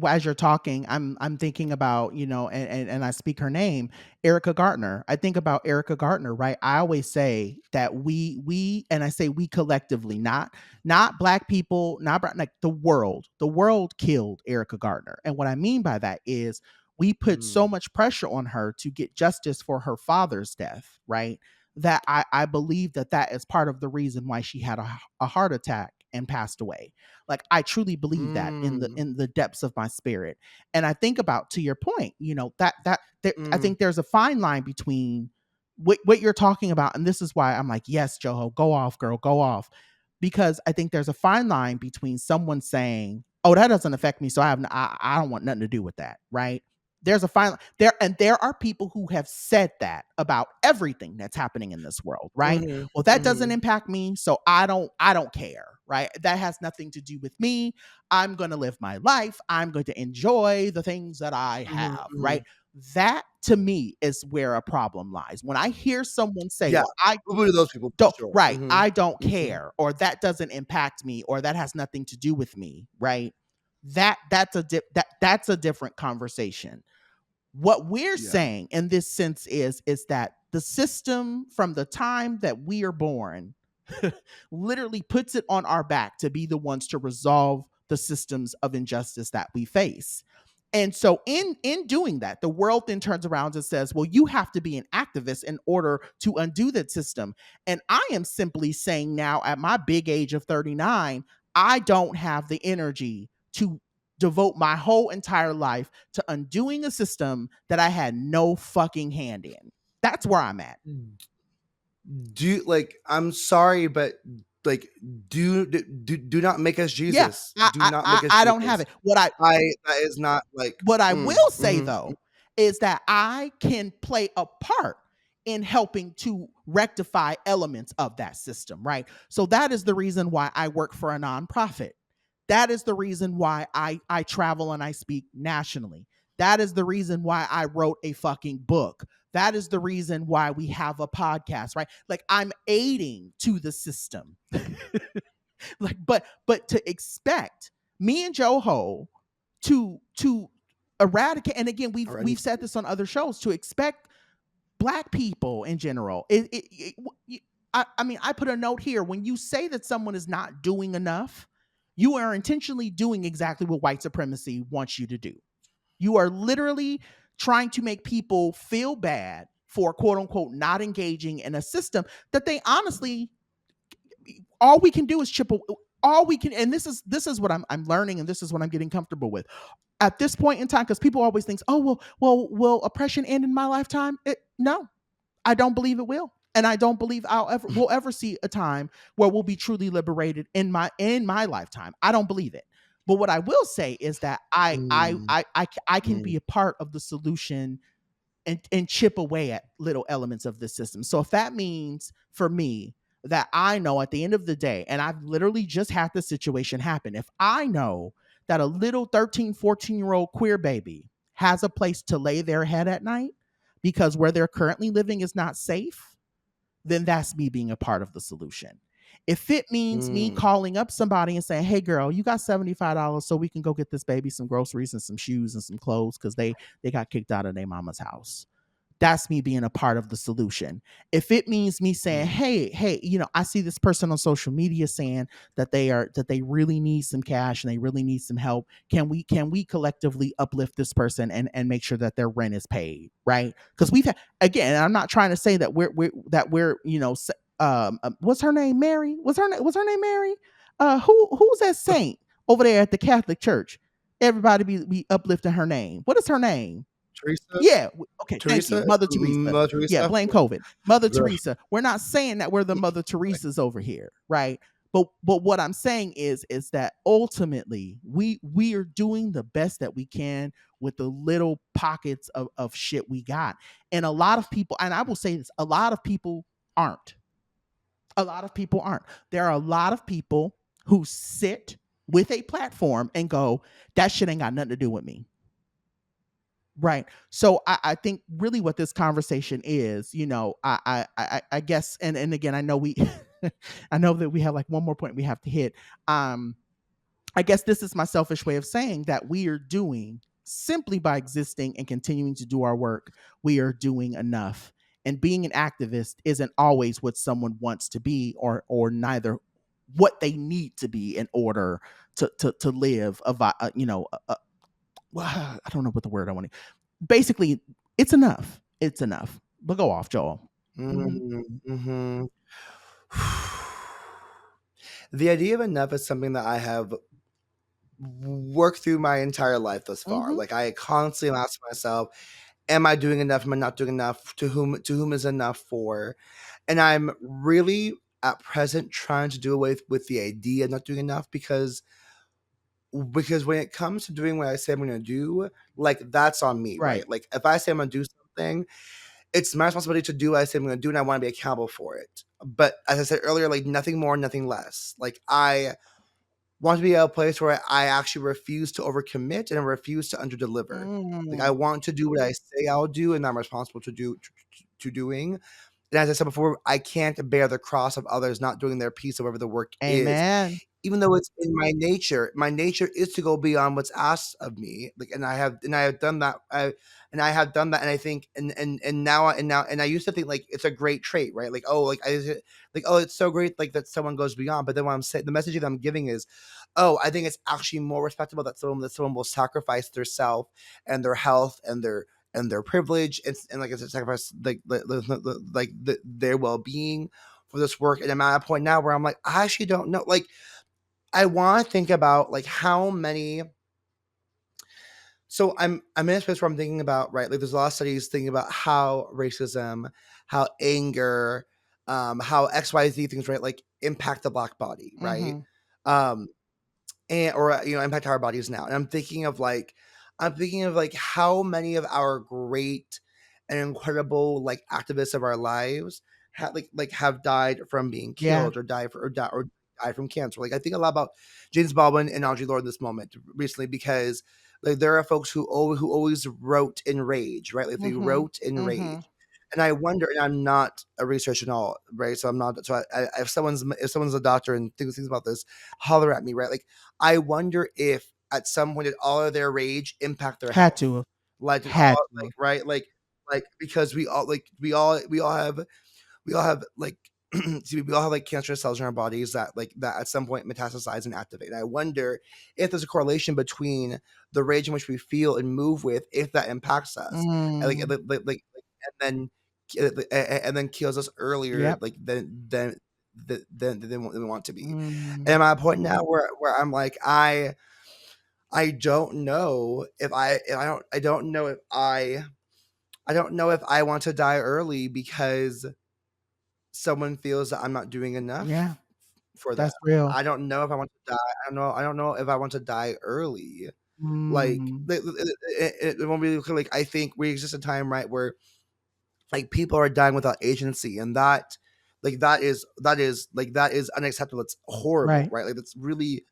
as you're talking, I'm thinking about, and I speak her name, Erica Gardner. I think about Erica Gardner, right? I always say that and I say we collectively, not black people, not like the world killed Erica Gardner, and what I mean by that is we put so mm, much pressure on her to get justice for her father's death, right? That I believe that is part of the reason why she had a heart attack and passed away. Like I truly believe that mm, in the depths of my spirit. And I think about, to your point, I mm, think there's a fine line between what you're talking about, and this is why I'm like, yes, Joho, go off, girl, go off, because I think there's a fine line between someone saying, "Oh, that doesn't affect me, so I don't want nothing to do with that," right? There's a fine there, and there are people who have said that about everything that's happening in this world, right? mhm, Well, that doesn't mhm, impact me, so I don't care, right? That has nothing to do with me. I'm going to live my life. I'm going to enjoy the things that I mhm, have, right? mhm. That to me is where a problem lies. When I hear someone say, Yeah, "Well, I boo-boo to those people for don't," sure. right, Mhm, "I don't mhm, care," or "that doesn't impact me," or "that has nothing to do with me," right? That's a different conversation. What we're yeah. saying in this sense is that the system from the time that we are born literally puts it on our back to be the ones to resolve the systems of injustice that we face. And so in doing that, the world then turns around and says, well, you have to be an activist in order to undo that system. And I am simply saying now at my big age of 39, I don't have the energy to devote my whole entire life to undoing a system that I had no fucking hand in. That's where I'm at. I'm sorry, but like, do not make us Yeah, Jesus. I Do I not I, make us I don't have Jesus. it. What I I That is not like, what I will say mhm, though is that I can play a part in helping to rectify elements of that system, right? So that is the reason why I work for a nonprofit. That is the reason why I travel and I speak nationally. That is the reason why I wrote a fucking book. That is the reason why we have a podcast, right? Like I'm aiding to the system. Like but to expect me and Joho to eradicate, and again we've already. said this on other shows, to expect black people in general, I mean, I put a note here: when you say that someone is not doing enough, you are intentionally doing exactly what white supremacy wants you to do. You are literally trying to make people feel bad for quote unquote not engaging in a system that they honestly, all we can do is all we can, and this is what I'm learning, and this is what I'm getting comfortable with at this point in time, because people always think, oh, well, will oppression end in my lifetime? No, I don't believe it will, and I don't believe we'll ever see a time where we'll be truly liberated in my lifetime. I don't believe it. But what I will say is that Mm, I can mm, be a part of the solution and chip away at little elements of the system. So if that means for me that I know at the end of the day, and I've literally just had this situation happen, if I know that a little 13, 14-year-old queer baby has a place to lay their head at night because where they're currently living is not safe, then that's me being a part of the solution. If it means me mm. calling up somebody and saying, hey girl, you got $75 so we can go get this baby some groceries and some shoes and some clothes because they got kicked out of their mama's house, that's me being a part of the solution. If it means me saying, Mm. hey, I see this person on social media saying that they really need some cash and they really need some help. Can we collectively uplift this person and make sure that their rent is paid, right? Because we've had, again, I'm not trying to say that we're what's her name, Mary? Was her name Mary? Who's that saint over there at the Catholic Church? Everybody be uplifting her name. What is her name? Teresa? Yeah. Okay. Thank you. Teresa? Mother Teresa. Mother Yeah. Teresa? Blame COVID. Mother Girl. Teresa. We're not saying that we're the Mother Teresas over here, right? But what I'm saying is that ultimately we are doing the best that we can with the little pockets of shit we got. And a lot of people, and I will say this, a lot of people aren't. A lot of people aren't. There are a lot of people who sit with a platform and go, that shit ain't got nothing to do with me. Right. So I think really what this conversation is, I guess, and again, I know we, I know that we have like one more point we have to hit. Um, I guess this is my selfish way of saying that we are doing simply by existing and continuing to do our work, we are doing enough. And being an activist isn't always what someone wants to be, or neither what they need to be in order to live well, I don't know what the word I want to. Basically, it's enough. It's enough. But go off, Joel. Mhm. Mm-hmm. The idea of enough is something that I have worked through my entire life thus far. Mhm. Like I constantly ask myself, am I doing enough? Am I not doing enough? To whom is enough for? And I'm really at present trying to do away with the idea of not doing enough because when it comes to doing what I say I'm gonna do, like that's on me, Right. right? Like if I say I'm gonna do something, it's my responsibility to do what I say I'm gonna do, and I want to be accountable for it. But as I said earlier, like nothing more, nothing less. Like I want to be at a place where I actually refuse to overcommit and I refuse to underdeliver. Like I Mm. want to do what I say I'll do, and I'm responsible to doing. And as I said before, I can't bear the cross of others not doing their piece of whatever the work is, Amen. even though it's in my nature. My nature is to go beyond what's asked of me. Like, and I have done that. I have done that, and I think, and I used to think like it's a great trait, right? Like, oh, like, oh, it's so great, like that someone goes beyond. But then what I'm saying, the message that I'm giving is, oh, I think it's actually more respectable that someone will sacrifice their self and their health and their privilege and like I said, sacrifice their well being for this work. And I'm at a point now where I'm like, I actually don't know. Like, I want to think about like how many. So I'm in a space where I'm thinking about, right, like there's a lot of studies thinking about how racism, how anger, how XYZ things, right, like impact the black body, right, Mhm. um, and or impact our bodies now. And I'm thinking of like how many of our great and incredible like activists of our lives have died from being Yeah. killed or died from cancer. Like I think a lot about James Baldwin and Audre Lorde in this moment recently because like there are folks who always wrote in rage, right? Like they Mhm. wrote in Mhm. rage. And I wonder, and I'm not a researcher at all, right? So I'm not. So if someone's a doctor and thinks about this, holler at me, right? Like I wonder if at some point did all of their rage impact their Had health? to have. Like did Had all to like have. right like because we all have like we all have like cancerous cells in our bodies that at some point metastasize and activate. And I wonder if there's a correlation between the rage in which we feel and move with, if that impacts us, and Mm. and then kills us earlier Yep. like than we want to be. And Mm. I'm at a point now where I'm like I don't know if I don't know if I want to die early because someone feels that I'm not doing Yeah. enough for them. That's real. I don't know if I want to die. I don't know if I want to die early. Like Mm. when we look like I think we exist in a time, right, where like people are dying without agency, and that is unacceptable. It's horrible, Right. right? Like that's really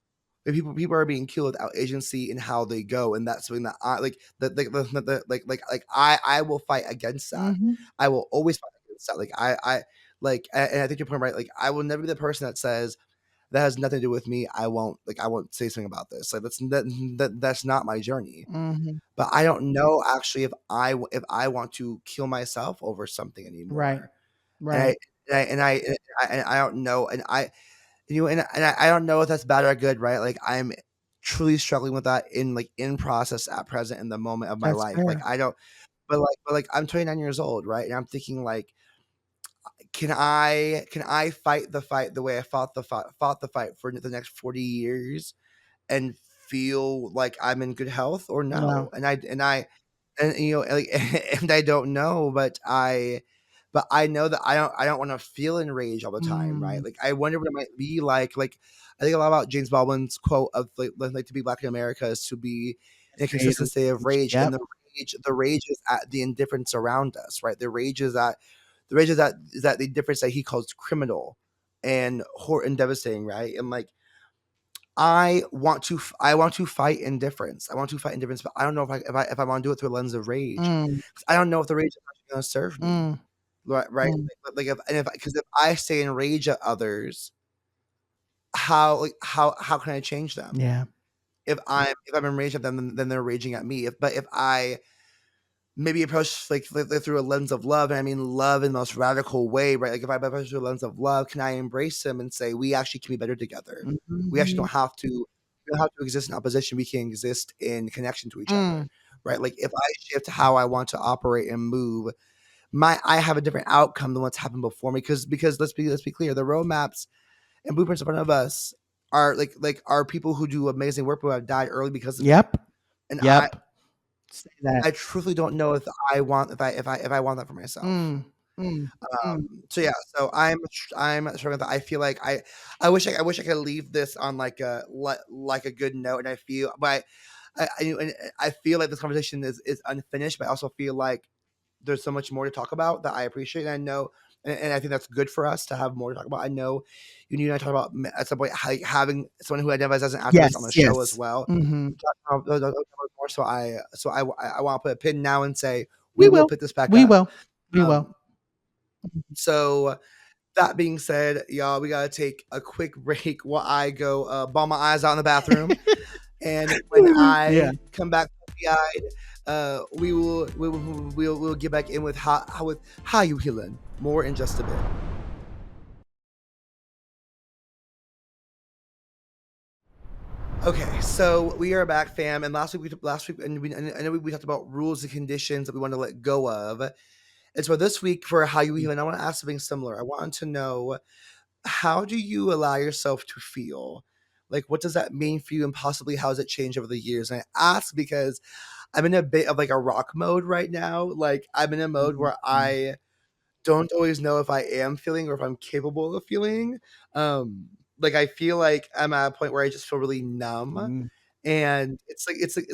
like, people are being killed without agency in how they go, and that's something that I like like I will fight against that. Mhm. I will always fight against that. And I think your point, right? Like I will never be the person that says that has nothing to do with me. I won't say something about this. Like that's not my journey. Mhm. But I don't know actually if I want to kill myself over something Right. anymore. And Right. I don't know, and I don't know if that's bad or good, right? Like I'm truly struggling with that in process at present in the moment of my That's life. Like fair. I don't, but like I'm 29 years old, right? And I'm thinking like, can I fight the fight the way I fought the fight for the next 40 years and feel like I'm in good health or Yeah. no? And like and I don't know, but I know that I don't want to feel enraged all the time, right? Mm. Like I wonder what it might be like I think a lot about James Baldwin's quote of like to be black in America is to be in a State consistent of state of rage. rage, and Yep. the rage is at the indifference around us, right? The rage is that the difference that he calls criminal and devastating, right? And like I want to fight indifference. I want to fight indifference, but I don't know if I want to do it through a lens of rage. Mm, 'Cause I don't know if the rage is actually going to serve me. mm, Right? mm. Like if because if I stay enraged at others, how can I change them? Yeah. If I'm enraged at them, then they're raging at me. If I maybe approach like through a lens of love, and I mean love in the most radical way, right? Like if I approach through a lens of love, can I embrace them and say we actually can be better together? We actually Mhm. don't have to exist in opposition. We can exist in connection to each other, Mm. right? Like if I shift how I want to operate and move, I have a different outcome than what's happened before me. Because let's be clear, the roadmaps and blueprints in front of us are are people who do amazing work who have died early because of it. Yep. And Yep. Say that. I truthfully don't know if I want that for myself. Mm. Mm. Mm. So yeah, so I'm struggling with that. I feel like I wish I could leave this on like a good note, and I feel, but I feel like this conversation is unfinished, but I also feel like there's so much more to talk about that I appreciate, and I know, and I think that's good for us to have more to talk about. I know you and I talk about at some point having someone who identifies as an activist on Yes. the show as Yes. well. Mhm. More, so I want to put a pin now and say we We will will. pick this back We up. will. We will. Um, so that being said, y'all, we gotta take a quick break while I go ball my eyes out in the bathroom, and when Yeah. I come back eyed, we'll get back in with how you healing more in just a bit. Okay, so we are back, fam. And last week, and I know we talked about rules and conditions that we want to let go of. And so this week for how you healing, I want to ask something similar. I want to know, how do you allow yourself to feel? Like, what does that mean for you, and possibly how has it changed over the years? And I ask because I'm in a bit of like a rock mode right now. Like, I'm in a mode where Mhm. I don't always know if I am feeling or if I'm capable of feeling. Um, like I feel like I'm at a point where I just feel really numb. Mm. And it's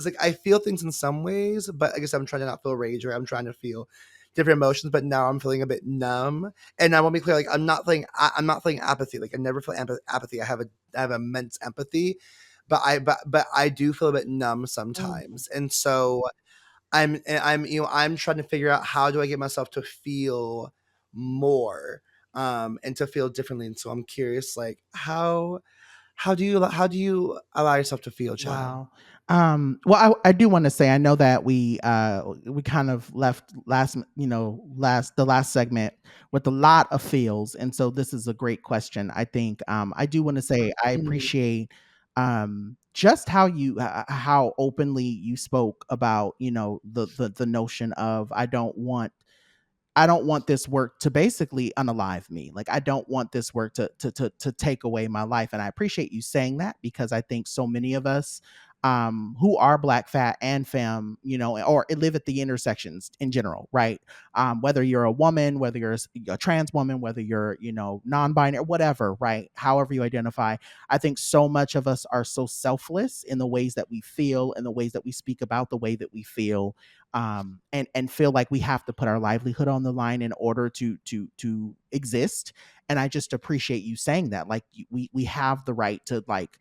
like I feel things in some ways, but I guess I'm trying to not feel rage, or I'm trying to feel different emotions. But now I'm feeling a bit numb, and I want to be clear: like I'm not feeling apathy. Like I never feel apathy. I have immense empathy, but I do feel a bit numb Mm. sometimes, and so I'm trying to figure out how do I get myself to feel more, and to feel differently. And so I'm curious, like how do you allow yourself to feel, child? Wow. Well, I do want to say I know that we kind of left the last segment with a lot of feels, and so this is a great question. I think I do want to say I Mhm. appreciate just how openly you spoke about the notion of I don't want this work to basically unalive me. Like I don't want this work to take away my life. And I appreciate you saying that because I think so many of us who are black, fat, and femme, or live at the intersections in general, right? Whether you're a woman, whether you're a trans woman, whether you're, non-binary, whatever, right? However you identify, I think so much of us are so selfless in the ways that we feel and the ways that we speak about the way that we feel, and feel like we have to put our livelihood on the line in order to exist. And I just appreciate you saying that. Like we have the right to like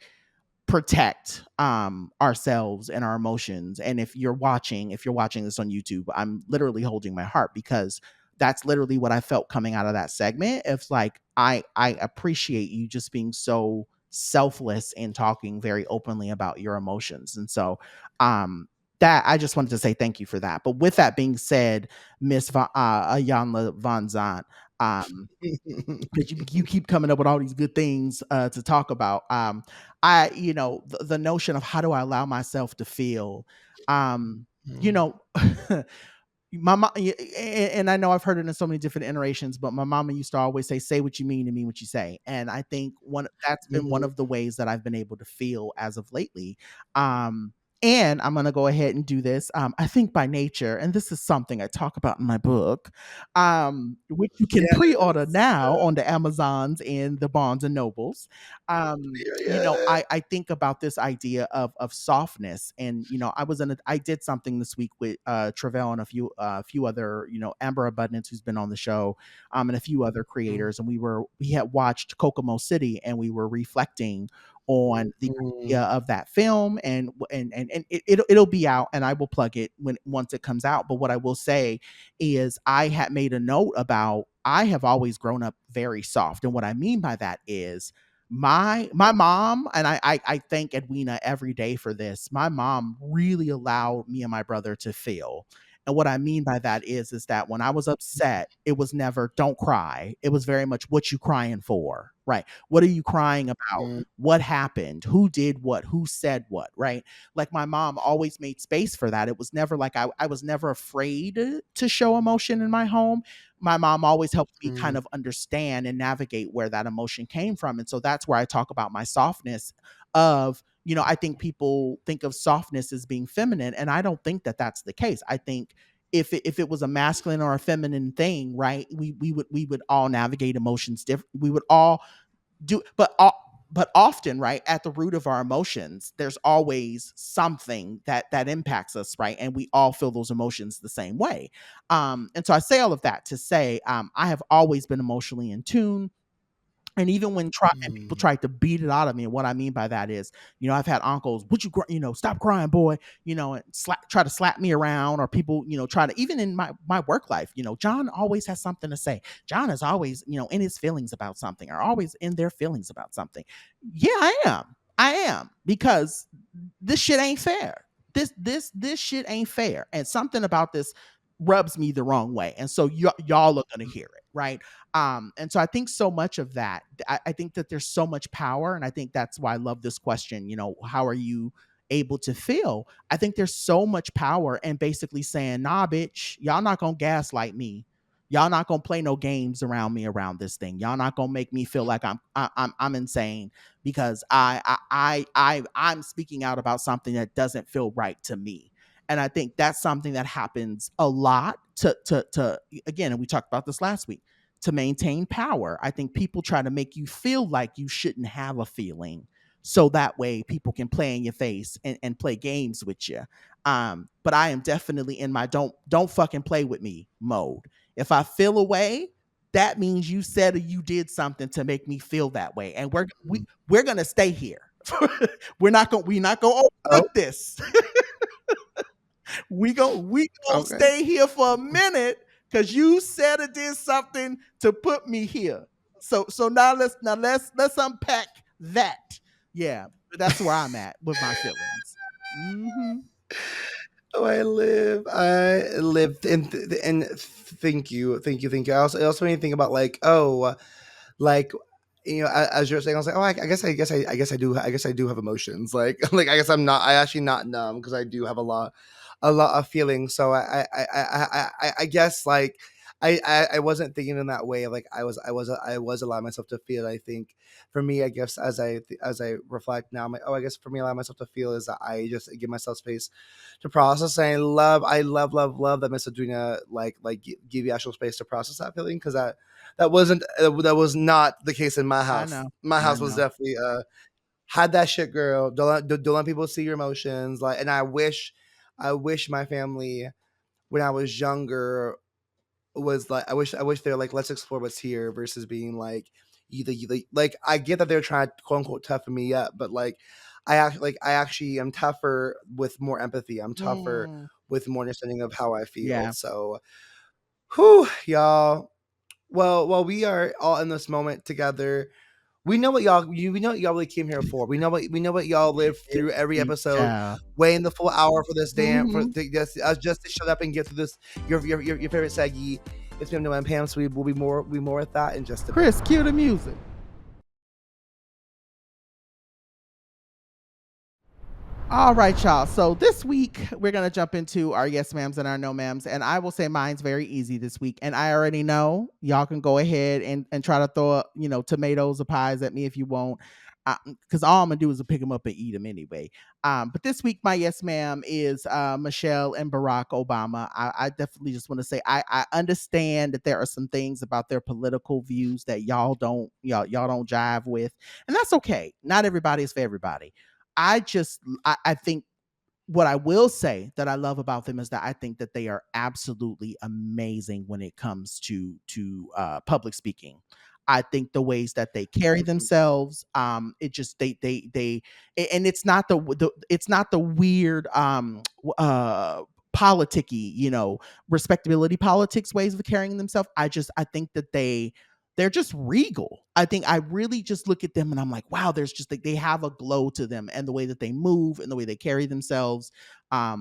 protect ourselves and our emotions. And if you're watching this on YouTube, I'm literally holding my heart because that's literally what I felt coming out of that segment. It's like I appreciate you just being so selfless and talking very openly about your emotions. And so that I just wanted to say thank you for that. But with that being said, Ayanla Van Zant, because you keep coming up with all these good things to talk about. The notion of how do I allow myself to feel, you Mhm. know, my mom, and I know I've heard it in so many different iterations, but my mama used to always say what you mean and mean what you say. And I think that's been one Mhm. of the ways that I've been able to feel as of lately. Um, and I'm going to go ahead and do this. I think by nature, and this is something I talk about in my book, which you can pre-order Yes. now on the Amazons and the Barnes and Nobles. Period. I think about this idea of softness, and I did something this week with Travell and a few other, Amber Abundance, who's been on the show, and a few other Mhm. creators, and we had watched Kokomo City, and we were reflecting on the idea Mm, of that film, and it'll be out, and I will plug it when once it comes out. But what I will say is I had made a note about I have always grown up very soft, and what I mean by that is my mom, and I thank Edwina every day for this. My mom really allowed me and my brother to feel. And what I mean by that is that when I was upset, it was never don't cry. It was very much what you crying for, right? What are you crying about? mm, What happened? Who did what? Who said what, right? Like my mom always made space for that. It was never like I was never afraid to show emotion in my home. My mom always helped me kind mm, of understand and navigate where that emotion came from. And so that's where I talk about my softness of, I think people think of softness as being feminine, and I don't think that that's the case. I think if it was a masculine or a feminine thing, right? We would all navigate emotions different. We would all do, but often, right, at the root of our emotions, there's always something that impacts us, right? And we all feel those emotions the same way. And so I say all of that to say, I have always been emotionally in tune. And even when people mm, tried to beat it out of me, and what I mean by that is, I've had uncles, would you, stop crying, boy, and try to slap me around, or people, try to, even in my work life, John always has something to say. John is always, in his feelings about something, or always in their feelings about something. Yeah, I am, because this shit ain't fair. This shit ain't fair, and something about this rubs me the wrong way, and so y'all are gonna hear it, right? And so I think so much of that, I think that there's so much power, and I think that's why I love this question. How are you able to feel? I think there's so much power in basically saying, nah, bitch, y'all not gonna gaslight me. Y'all not gonna play no games around me around this thing. Y'all not gonna make me feel like I'm insane because I'm speaking out about something that doesn't feel right to me. And I think that's something that happens a lot to again, and we talked about this last week, to maintain power. I think people try to make you feel like you shouldn't have a feeling. So that way people can play in your face and play games with you. But I am definitely in my don't fucking play with me mode. If I feel a way, that means you said or you did something to make me feel that way. And mm. we're gonna stay here. we're not gonna Oh, overlook this. We gonna okay. stay here for a minute because you said or did something to put me here. So now let's unpack that. Yeah, that's where I'm at with my feelings. Mm-hmm. Oh, I live, and thank you, thank you, thank you. I also made me think about like, like, as you're saying, I was like, oh, I guess I do have emotions. Like, like I guess I actually not numb because I do have a lot of feelings. So I guess like I wasn't thinking in that way. Like I was allowing myself to feel. I think for me, I guess as I reflect now, I'm like, oh, I guess for me, allowing myself to feel is that I just give myself space to process. And I love that Miss Adrena give you actual space to process that feeling, because that was not the case in my I house. know. My I house was know. definitely had that shit, girl. Don't let people see your emotions. Like, and I wish my family when I was younger was like, I wish they're like, let's explore what's here versus being like, either you like I get that they're trying to quote unquote toughen me up, but like I actually am tougher with more empathy. I'm tougher Mm, with more understanding of how I feel. yeah. So, whew, y'all. Well, we are all in this moment together. We know what y'all really came here for. We know what y'all lived through every episode, Yeah. weighing the full hour for this damn for Mm-hmm. just to shut up and get through this your favorite seggy. It's been Noah and Pam, so we will be more with that in just a bit. Chris, cue the music. All right, y'all. So this week we're gonna jump into our yes ma'ams and our no ma'ams, and I will say mine's very easy this week. And I already know y'all can go ahead and try to throw tomatoes or pies at me if you want, because all I'm gonna do is pick them up and eat them anyway. But this week my yes ma'am is Michelle and Barack Obama. I definitely just want to say I understand that there are some things about their political views that y'all don't jive with, and that's okay. Not everybody is for everybody. I think what I will say that I love about them is that I think that they are absolutely amazing when it comes to public speaking. I think the ways that they carry themselves, it just and it's not it's not the weird politicky, respectability politics ways of carrying themselves. I think that they're just regal. I think I really just look at them and I'm like, wow, there's just like they have a glow to them, and the way that they move and the way they carry themselves. I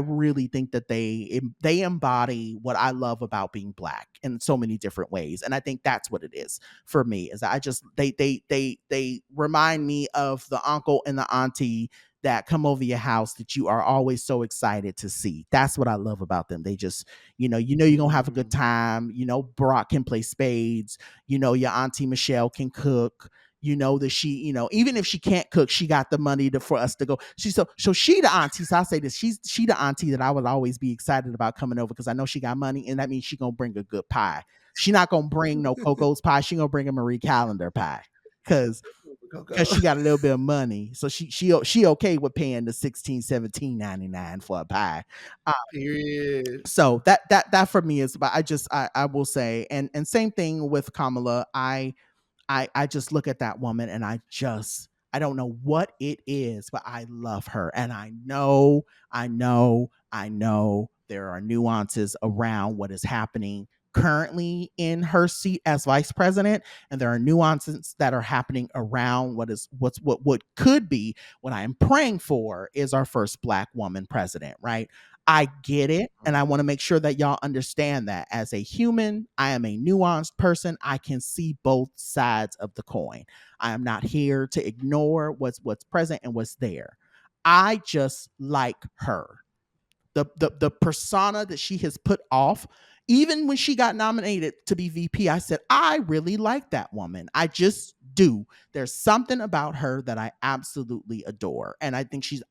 really think that they embody what I love about being Black in so many different ways, and I think that's what it is for me. Is I just they remind me of the uncle and the auntie that come over your house that you are always so excited to see. That's what I love about them. They just, you're gonna have a good time. Barack can play spades. Your auntie Michelle can cook. That she, even if she can't cook, she got the money for us to go. So she the auntie. So I say this, she the auntie that I would always be excited about coming over, because I know she got money, and that means she gonna bring a good pie. She not gonna bring no Coco's pie. She gonna bring a Marie Callender pie, because she got a little bit of money. So she okay with paying the 16, 17.99 for a pie. Period. So that for me is, but I will say, and same thing with Kamala. I just look at that woman and I don't know what it is, but I love her. And I know there are nuances around what is happening currently in her seat as vice president. And there are nuances that are happening around what could be, what I am praying for is our first Black woman president, right? I get it. And I want to make sure that y'all understand that as a human, I am a nuanced person. I can see both sides of the coin. I am not here to ignore what's present and what's there. I just like her. The persona that she has put off, even when she got nominated to be VP, I said, I really like that woman. I just do. There's something about her that I absolutely adore. And I think she's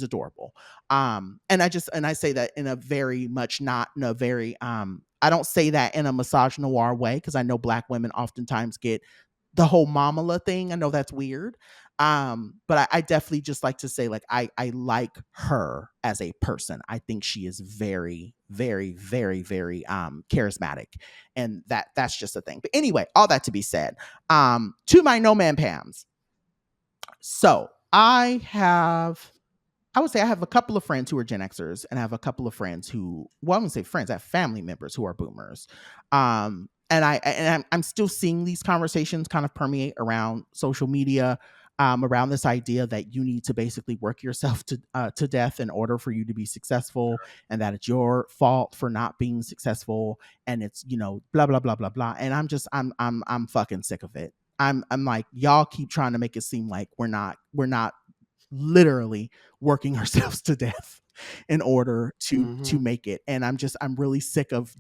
adorable. And I say that in a very much not in a very I don't say that in a misogynoir way, because I know Black women oftentimes get the whole mamala thing. I know that's weird. But I definitely just like to say, like, I like her as a person. I think she is very, very, very, very charismatic. And that's just a thing. But anyway, all that to be said, to my no man Pams. So I would say I have a couple of friends who are Gen Xers, and I have a couple of friends who, well, I wouldn't say friends, I have family members who are boomers. I'm still seeing these conversations kind of permeate around social media, around this idea that you need to basically work yourself to death in order for you to be successful, and that it's your fault for not being successful, and it's, blah blah blah blah blah. And I'm fucking sick of it. I'm like, y'all keep trying to make it seem like we're not literally working ourselves to death in order to make it. And I'm really sick of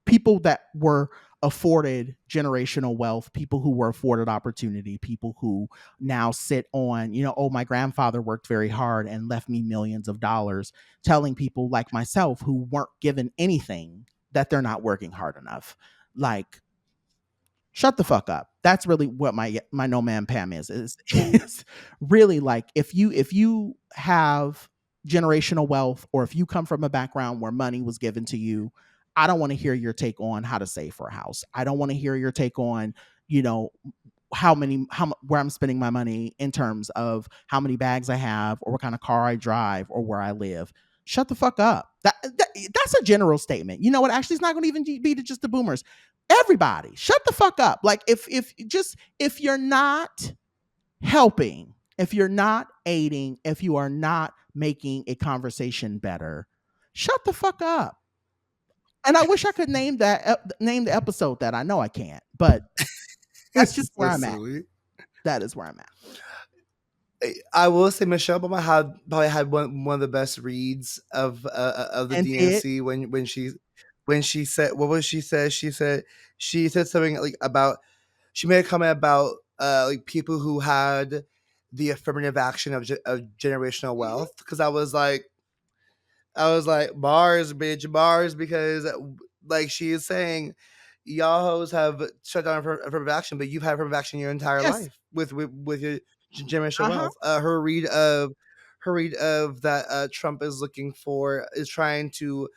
people that were afforded generational wealth, people who were afforded opportunity, people who now sit on, oh, my grandfather worked very hard and left me millions of dollars, telling people like myself who weren't given anything that they're not working hard enough. Like, shut the fuck up. That's really what my no man Pam is really like, if you have generational wealth, or if you come from a background where money was given to you, I don't want to hear your take on how to save for a house. I don't want to hear your take on, where I'm spending my money in terms of how many bags I have, or what kind of car I drive, or where I live. Shut the fuck up. That's a general statement. You know what? Actually, it's not going to even be to just the boomers. Everybody, shut the fuck up. Like, if you're not helping, if you're not aiding, if you are not making a conversation better, shut the fuck up. And I wish I could name the episode that. I know I can't, but that's just where I'm at. That is where I'm at. I will say Michelle Obama probably had one of the best reads of the DNC when she said, what was she said? She said something like about, she made a comment about like people who had the affirmative action of generational wealth, because I was like bars, bitch, bars, because like she is saying, y'all hoes have shut down affirmative action, but you've had affirmative action your entire life with your generational wealth. Her read of that Trump is trying to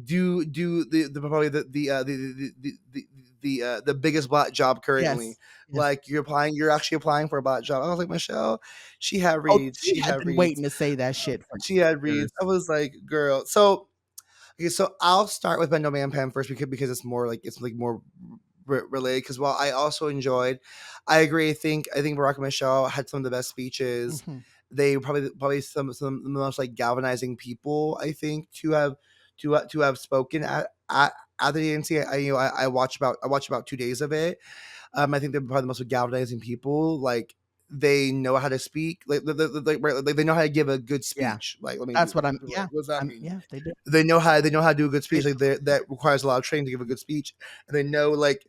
do the probably the the biggest bot job currently. Yes. Like you're actually applying for a bot job. I was like, Michelle, she had Oh, reads, she she had had been reads, waiting to say that shit for she had reads. years. I was like, girl. So okay, so I'll start with my No Man Pan first because it's more like more related. Because while I also enjoyed, I agree. I think Barack and Michelle had some of the best speeches. Mhm. They probably some of the most like galvanizing people I think to have spoken at the DNC. I watched about 2 days of it. I think they're probably the most galvanizing people. Like they know how to speak. Like they know how to give a good Yeah. speech. Like let me That's do. what I'm What yeah. does that mean? Yeah, they did. They know how to do a good speech. Like that requires a lot of training to give a good speech, and they know like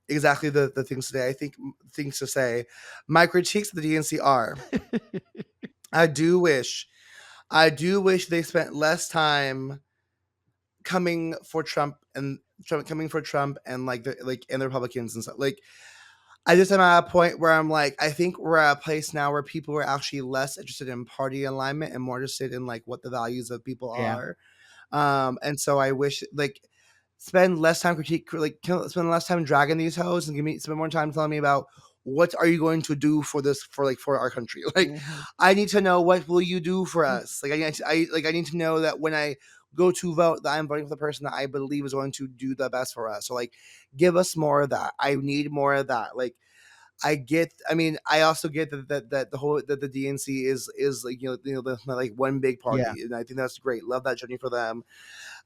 exactly the things to say. I think things to say. My critiques of the DNC are: I do wish they spent less time coming for Trump and like the Republicans and stuff. Like I just am at a point where I'm like, I think we're at a place now where people are actually less interested in party alignment and more interested in like what the values of people Yeah. are. And so I wish like spend less time spend less time dragging these hoes and spend more time telling me about what are you going to do for this for our country. Like Mhm. I need to know what will you do for us. Like I need to know that when I go to vote that I'm voting for the person that I believe is going to do the best for us. So like give us more of that. I need more of that. Like I also get that the whole that the DNC is like like one big Yeah. party, and I think that's great. Love that journey for them.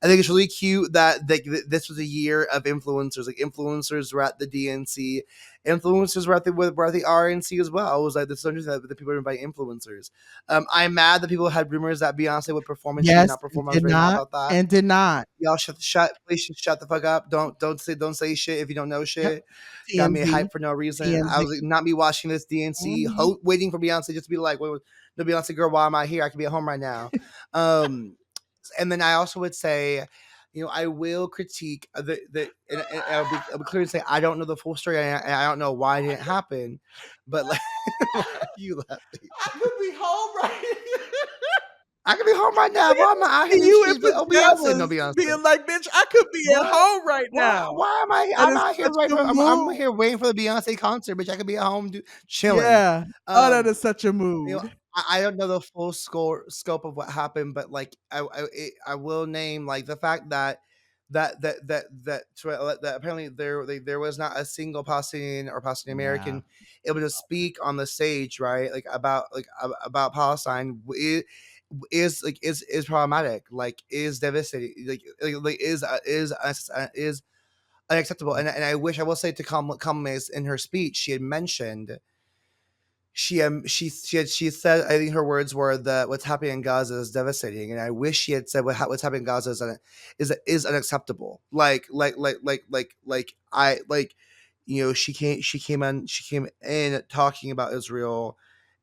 I think it's really cute that this was a year of influencers. Like influencers were at the DNC, influencers were at the RNC as well. I was like, this is interesting that the people invite influencers. I'm mad that people had rumors that Beyonce would perform and she did Yes, not and perform. I was did very mad not, about that. and did not. Y'all please shut the fuck up. Don't say shit if you don't know Yep. shit. Got me TMZ. hyped for no reason. I TMZ. was like, not me watching this DNC, Mhm. waiting for Beyonce just to be like, wait, no Beyonce girl, why am I here? I could be at home right now. Um, and then I also would say, I will critique and I'll be clear to say I don't know the full story and I don't know why it didn't happen, but like, why are you laughing? I could be home right I could be home right now. Why am I out here in these you in streets? But oh, Beyonce, no pajamas Beyonce. being like, "Bitch, I could be at What? home right now." Why am I? That I'm is out here such waiting a for. I'm mood. here waiting for the Beyonce concert, bitch. I could be at home chilling. Yeah. Oh, that Um, is such a you know, mood. I don't know the full scope of what happened, but like I will name like the fact that apparently there was not a single Palestinian or Palestinian Yeah. American able to speak on the stage, right? Like about Palestine. Is problematic, like is devastating, like is unacceptable. And I wish I will say to Kamala's in her speech, she had mentioned she said, I think her words were that what's happening in Gaza is devastating, and I wish she had said what's happening in Gaza is unacceptable. I like she came in talking about Israel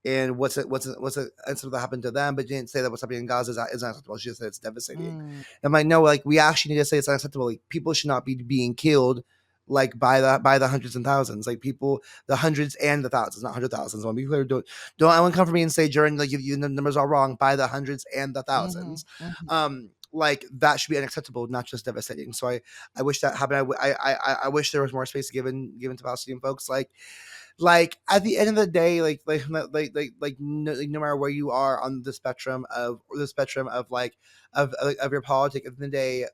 and what's it and something that happened to them, but didn't say that what's happening in Gaza is unacceptable. She just said it's devastating. Mm. I'm like, no, like we actually need to say it's unacceptable. Like people should not be being killed like by the hundreds and thousands. Like people the hundreds and the thousands, not hundred thousands. I want to be clear. Don't anyone come for me and say during like the numbers are wrong by the hundreds and the Mhm. thousands. Mhm. Like that should be unacceptable, not just devastating. So I wish that happened. I wish there was more space given to Palestinian folks. Like at the end of the day, no matter where you are on the spectrum of of your politics, at the end of the day,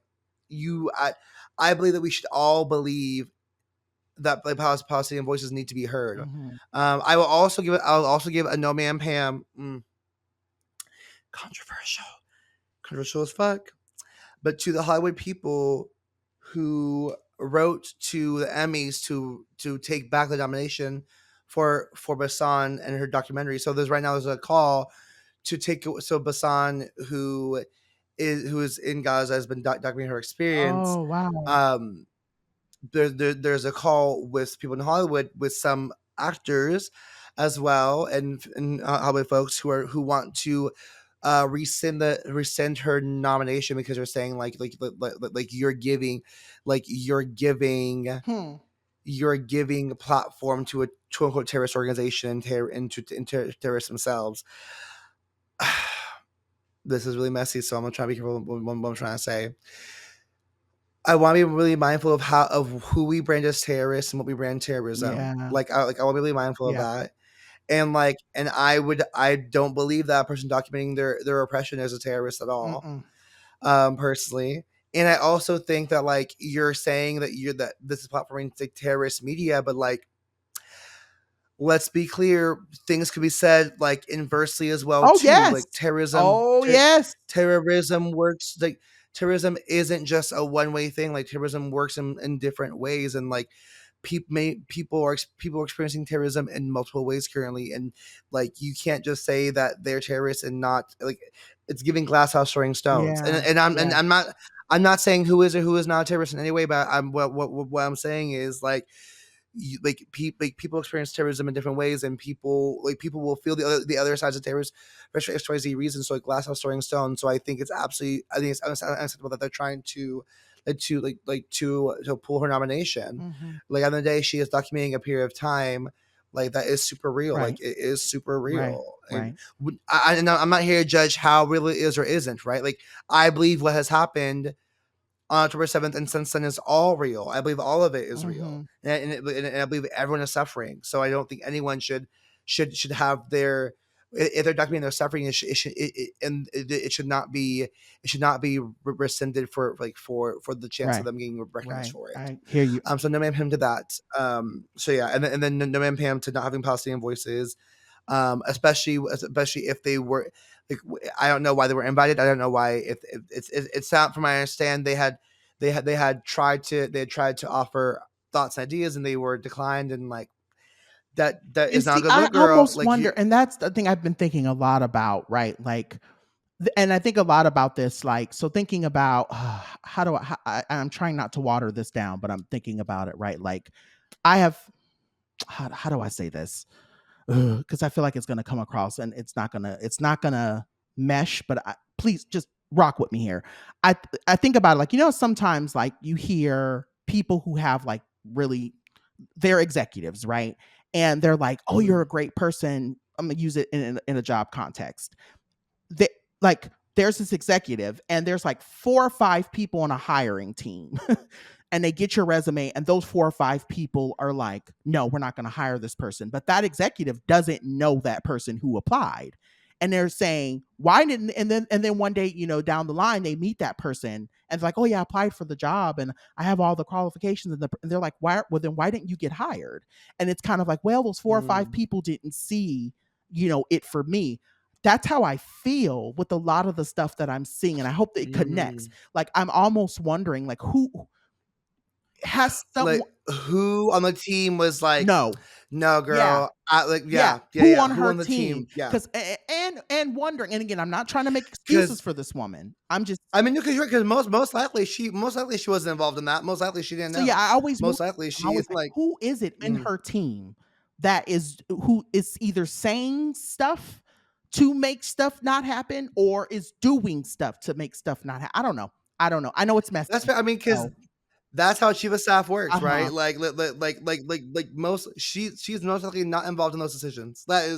I believe that we should all believe that like Palestinian voices need to be heard. Mhm. I'll also give a No Man Pam controversial, controversial as fuck. But to the Hollywood people who wrote to the Emmys to take back the nomination for Basan and her documentary. So there's a call to take so Basan who is in Gaza has been documenting her experience. Oh, wow. There's a call with people in Hollywood with some actors as well and Hollywood folks who want to rescind her nomination because they're saying like Hmm. you're giving platform to a quote unquote terrorist organization and terrorists themselves. This is really messy, so I'm gonna try to be careful what I'm trying to say. I want to be really mindful of who we brand as terrorists and what we brand terrorism. Yeah. I want to be really mindful of Yeah. that. And I don't believe that person documenting their oppression is a terrorist at all. Mm-mm. Personally. And I also think that like you're saying that this is platforming like terrorist media, but like let's be clear, things could be said like inversely as well Oh too. yes. Like terrorism, Oh yes. terrorism works like terrorism isn't just a one way thing. Like terrorism works in different ways, and like people are experiencing terrorism in multiple ways currently, and like you can't just say that they're terrorists and not like it's giving glass house throwing stones. Yeah. And Yeah. I'm not saying who is or who is not a terrorist in any way, but what I'm saying is like people experience terrorism in different ways, and people will feel the other sides of terrorism for XYZ reasons. So like glass house throwing stones. So I think it's unacceptable that they're trying to to pull her nomination. Mm-hmm. Like on the day she is documenting a period of time, like that is super real. Right. Like it is super Right. real. And Right. and I'm not here to judge how real it is or isn't. Right. Like I believe what has happened on October 7th and since then is all real. I believe all of it is real, Mm-hmm. and I believe everyone is suffering. So I don't think anyone should have their if they're documenting their suffering, it should not be rescinded for for the chance of Right. them getting recognized Right. for it. I hear you. So no man Pam to that. So yeah, and then no man Pam to not having Palestinian voices, especially if they were like I don't know why they were invited. I don't know why if it's not from my understand they had tried to offer thoughts and ideas and they were declined, and like that And is not a see, good I look, girl. almost Like you, wonder, and that's the thing I've been thinking a lot about, right? Like, and I think a lot about this, like, so thinking about how do I'm trying not to water this down, but I'm thinking about it, right? Like, I have, how do I say this? Because I feel like it's going to come across and it's not gonna mesh, but please just rock with me here. I think about it, like, sometimes like you hear people who have like really, they're executives, right? And they're like, "Oh, you're a great person." I'm gonna use it in a job context. They, like, there's this executive, and there's like 4 or 5 people on a hiring team, and they get your resume, and those 4 or 5 people are like, "No, we're not going to hire this person." But that executive doesn't know that person who applied, and they're saying, "Why didn't?" And then one day, down the line, they meet that person, and it's like, "Oh yeah, I applied for the job, and I have all the qualifications." And they're like, "Why? Well, then why didn't you get hired?" And it's kind of like, well, those 4 or 5 people didn't see, it for me. That's how I feel with a lot of the stuff that I'm seeing, and I hope that it connects. Like, I'm almost wondering, like, who has like someone. who on the team was like, No. no, Yeah. girl. I like Yeah. yeah Who yeah. on Who her on the team? team? Yeah, Because and wondering, and again, I'm not trying to make excuses because for this woman. I'm just. I mean, because you're because most likely she wasn't involved in that. Most likely she didn't So yeah, know. I always wonder, Most likely I'm she always is like, like, who is it in mm, her team that is who is either saying stuff to make stuff not happen, or is doing stuff to make stuff not happen? I don't know. I don't know. I know it's messy. that's fair. I mean, because So, that's how chief of staff works, uh-huh. right? Most she's most likely not involved in those decisions. That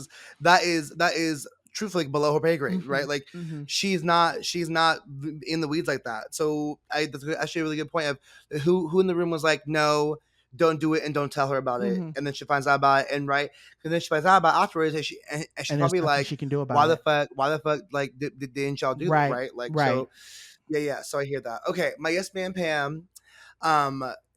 is truthfully below her pay grade, right? Mhm. Like Mhm. she's not in the weeds like that. So that's actually a really good point of who in the room was like, no, don't do it and don't tell her about it, Mhm. and then she finds out about it, and right, because then she finds out about it afterwards, and she's And there's probably nothing like, she can do about it. why the fuck, like didn't y'all do that, Right. right? Like Right. so, yeah. So I hear that. Okay, my yes man Pam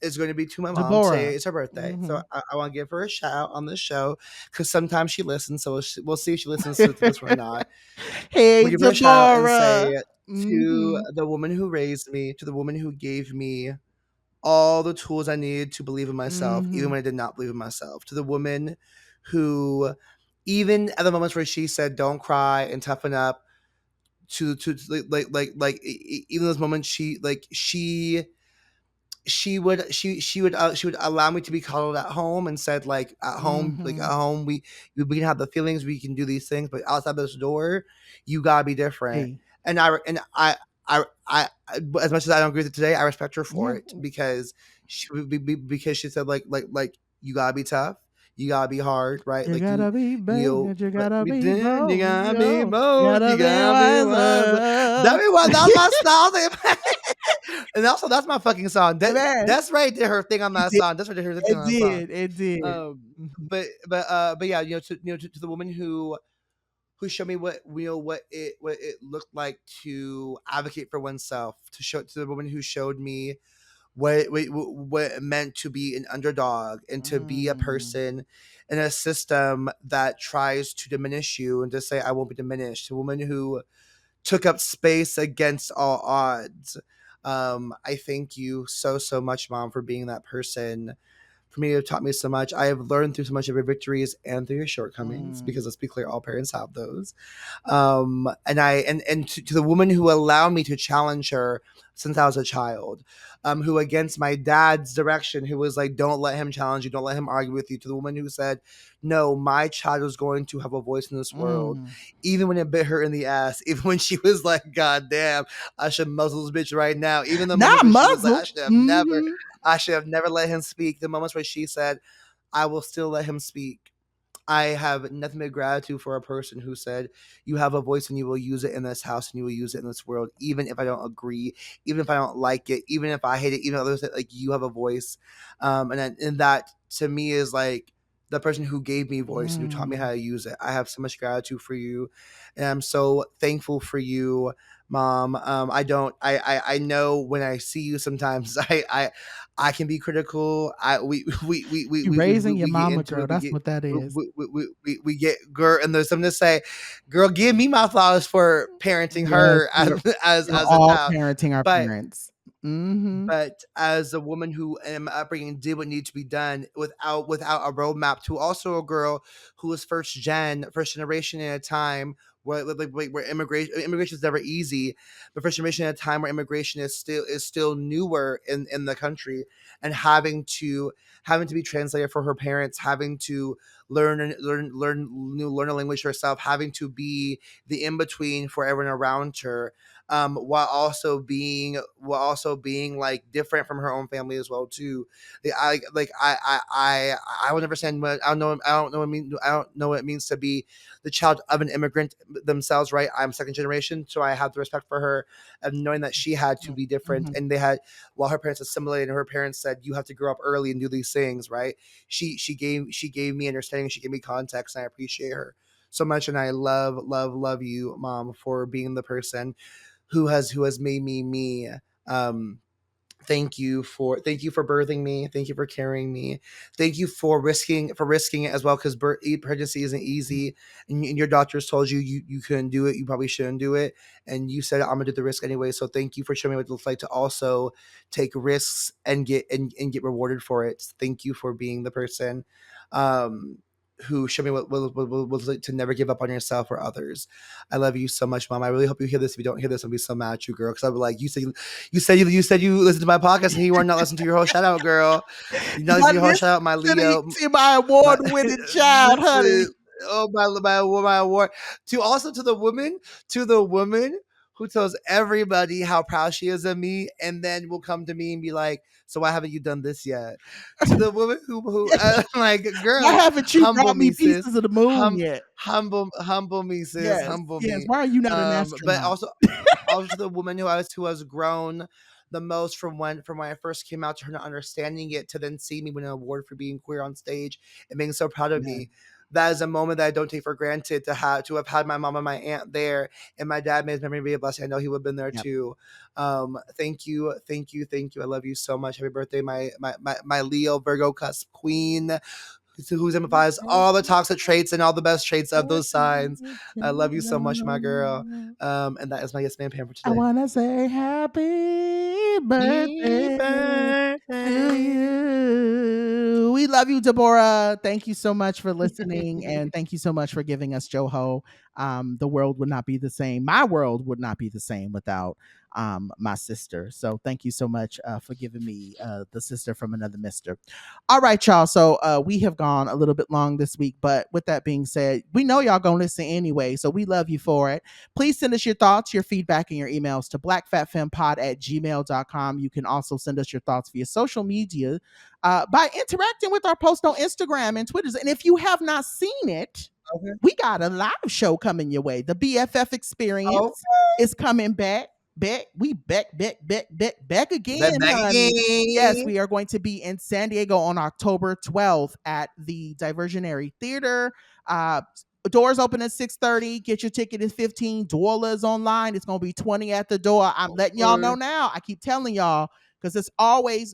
is going to be to my mom. Today Deborah. it's her birthday, so Mhm. I want to give her a shout out on this show because sometimes she listens. So we'll see if she listens to this one or not. Hey, We'll give her a shout out and Deborah. say to Mhm. the woman who raised me, to the woman who gave me all the tools I needed to believe in myself, even Mhm. when I did not believe in myself, to the woman who, even at the moments where she said, "Don't cry and toughen up," even those moments she would allow me to be coddled at home and said like at Mhm. home we can have the feelings, we can do these things, but outside this door you gotta be different. Hey. And I as much as I don't agree with it today, I respect her for Yeah. it because she said like you gotta be tough, you gotta be hard, right? You Like gotta be bad, you like gotta we be did, you bold, gotta be yo. bold, Gotta you be gotta be wise. wiser. That's my style. And also that's my fucking song. Man, That's right there her thing on it that did. song. That's right there her thing It on that song. did. It did. Um, Mhm. but yeah, to the woman who showed me what it looked like to advocate for oneself, to the woman who showed me what it meant to be an underdog and to be a Mm. person in a system that tries to diminish you and to say I won't be diminished. A woman who took up space against all odds. I thank you so much, Mom, for being that person. For me, it taught me so much. I have learned through so much of your victories and through your shortcomings, Mm. because let's be clear, all parents have those. And to the woman who allowed me to challenge her since I was a child, who against my dad's direction, who was like, don't let him challenge you, don't let him argue with you, to the woman who said, no, my child is going to have a voice in this world, Mm. even when it bit her in the ass, even when she was like, God damn, I should muzzle this bitch right now. Even the moments Not where she was like, muzzle. Mhm. I should have never let him speak. The moments where she said, I will still let him speak. I have nothing but gratitude for a person who said, you have a voice and you will use it in this house and you will use it in this world, even if I don't agree, even if I don't like it, even if I hate it, even if others say, like, you have a voice. And that to me is like the person who gave me voice and who taught me how Mm. to use it. I have so much gratitude for you. And I'm so thankful for you, Mom. I know when I see you sometimes, I can be critical. You raising your We get mama, into girl. it. We That's get what that is. we get girl, and there's something to say. Girl, give me my flowers for parenting Yes, her we're as a all child. parenting our But parents. Mhm. as a woman who in my upbringing did what needed to be done without a roadmap, to also a girl who was first generation in a time where immigration is never easy, but first generation in a time where immigration is still newer in the country, and having to be translated for her parents, having to learn a language herself, having to be the in between for everyone around her, while also being like different from her own family as well too. I would never understand what I don't know what it means to be the child of an immigrant themselves, right? I'm second generation, so I have the respect for her, and knowing that she had to be different, Mhm. and they had, while her parents assimilated and her parents said you have to grow up early and do these things, right? She gave me understanding, she gave me context, and I appreciate her so much. And I love you, Mom, for being the person who has made me me. Um, thank you for birthing me. Thank you for carrying me. Thank you for risking it as well, because pregnancy isn't easy, and your doctors told you couldn't do it. You probably shouldn't do it, and you said I'm gonna do the risk anyway. So thank you for showing me what it looks like to also take risks and get rewarded for it. Thank you for being the person. Um, who showed me what was like to never give up on yourself or others. I love you so much, Mom. I really hope you hear this. If you don't hear this, I'll be so mad at you, girl. Because I'll be like, you said you listened to my podcast and you were not listening to your whole shout out, girl. You not listening Not to your whole shout out, my listening Leo, to my my award-winning child, honey. listen. Oh my award. To the woman who tells everybody how proud she is of me, and then will come to me and be like, "So why haven't you done this yet?" To the woman who like, Why girl, haven't you humble brought me me, sis. pieces of the moon Hum, yet? humble me, sis. Yes, Humble yes. me. Why are you not an But astronaut? also to the woman who has grown the most from when I first came out, to her not understanding it, to then see me win an award for being queer on stage and being so proud of Yeah, me. That is a moment that I don't take for granted, to have had my mom and my aunt there, and my dad made his memory be a blessing. I know he would have been there yep. too. Thank you, thank you, thank you. I love you so much. Happy birthday, my Leo Virgo cusp queen, who exemplifies all the toxic traits and all the best traits of those signs. I love you so much, my girl. And that is my yes man Pam for I today. wanna say happy Happy birthday to birthday. you. We love you, Deborah. Thank you so much for listening, and thank you so much for giving us Joho. The world would not be the same. My world would not be the same without my sister. So thank you so much for giving me the sister from another mister. All right, y'all. So we have gone a little bit long this week, but with that being said, we know y'all gonna listen anyway, so we love you for it. Please send us your thoughts, your feedback, and your emails to blackfatfempod@gmail.com. You can also send us your thoughts via social media by interacting with our post on Instagram and Twitter. And if you have not seen it, Okay. we got a live show coming your way. The BFF experience is coming back. We back again, Back honey. Yes, again. we are going to be in San Diego on October 12th at the Diversionary Theater. Doors open at 6:30. Get your ticket at $15 online. It's gonna be 20 at the door. I'm letting y'all know now. I keep telling y'all because it's always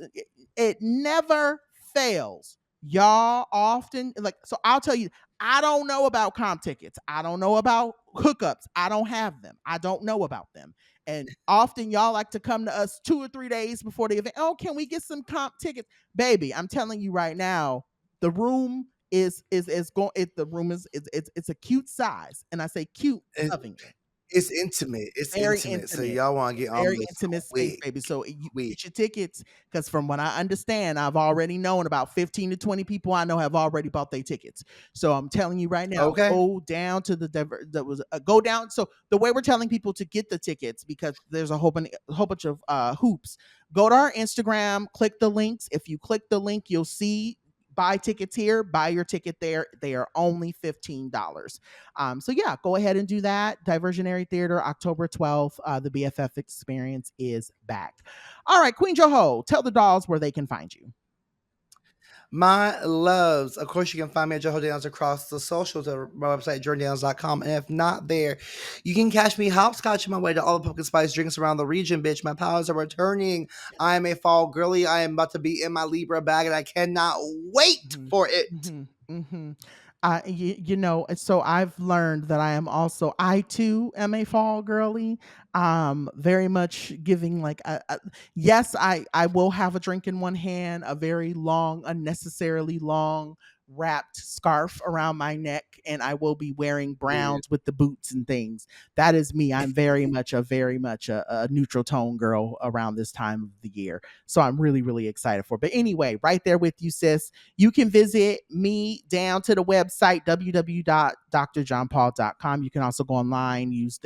it never fails. Y'all often like so. I'll tell you. I don't know about comp tickets. I don't know about hookups. I don't have them. I don't know about them. And often y'all like to come to us 2 or 3 days before the event. Oh, can we get some comp tickets? Baby, I'm telling you right now, the room is going the room is it's a cute size. And I say cute lovingly. It's intimate. It's Very intimate. So intimate. y'all want to get on Very this intimate space, quick. baby. So you get your tickets because from what I understand, I've already known about 15 to 20 people I know have already bought their tickets. So I'm telling you right now, Okay. go down to go down. So the way we're telling people to get the tickets because there's a whole bunch of hoops. Go to our Instagram, click the links. If you click the link, you'll see buy tickets here, buy your ticket there. They are only $15. So yeah, go ahead and do that. Diversionary Theater, October 12th. The BFF experience is back. All right, Queen Joho, tell the dolls where they can find you. My loves, of course, you can find me at Joho Downs across the socials at my website, jordandowns.com. And if not there, you can catch me hopscotching my way to all the pumpkin spice drinks around the region, bitch. My powers are returning. I am a fall girly. I am about to be in my Libra bag, and I cannot wait for it. You know, so I've learned that I too am a fall girly. Very much giving like yes, I will have a drink in one hand, a very long, unnecessarily long wrapped scarf around my neck, and I will be wearing browns with the boots and things. That is me. I'm very much a neutral tone girl around this time of the year. So I'm really, really excited for it. But anyway, right there with you, sis. You can visit me down to the website www.drjohnpaul.com. You can also go online, use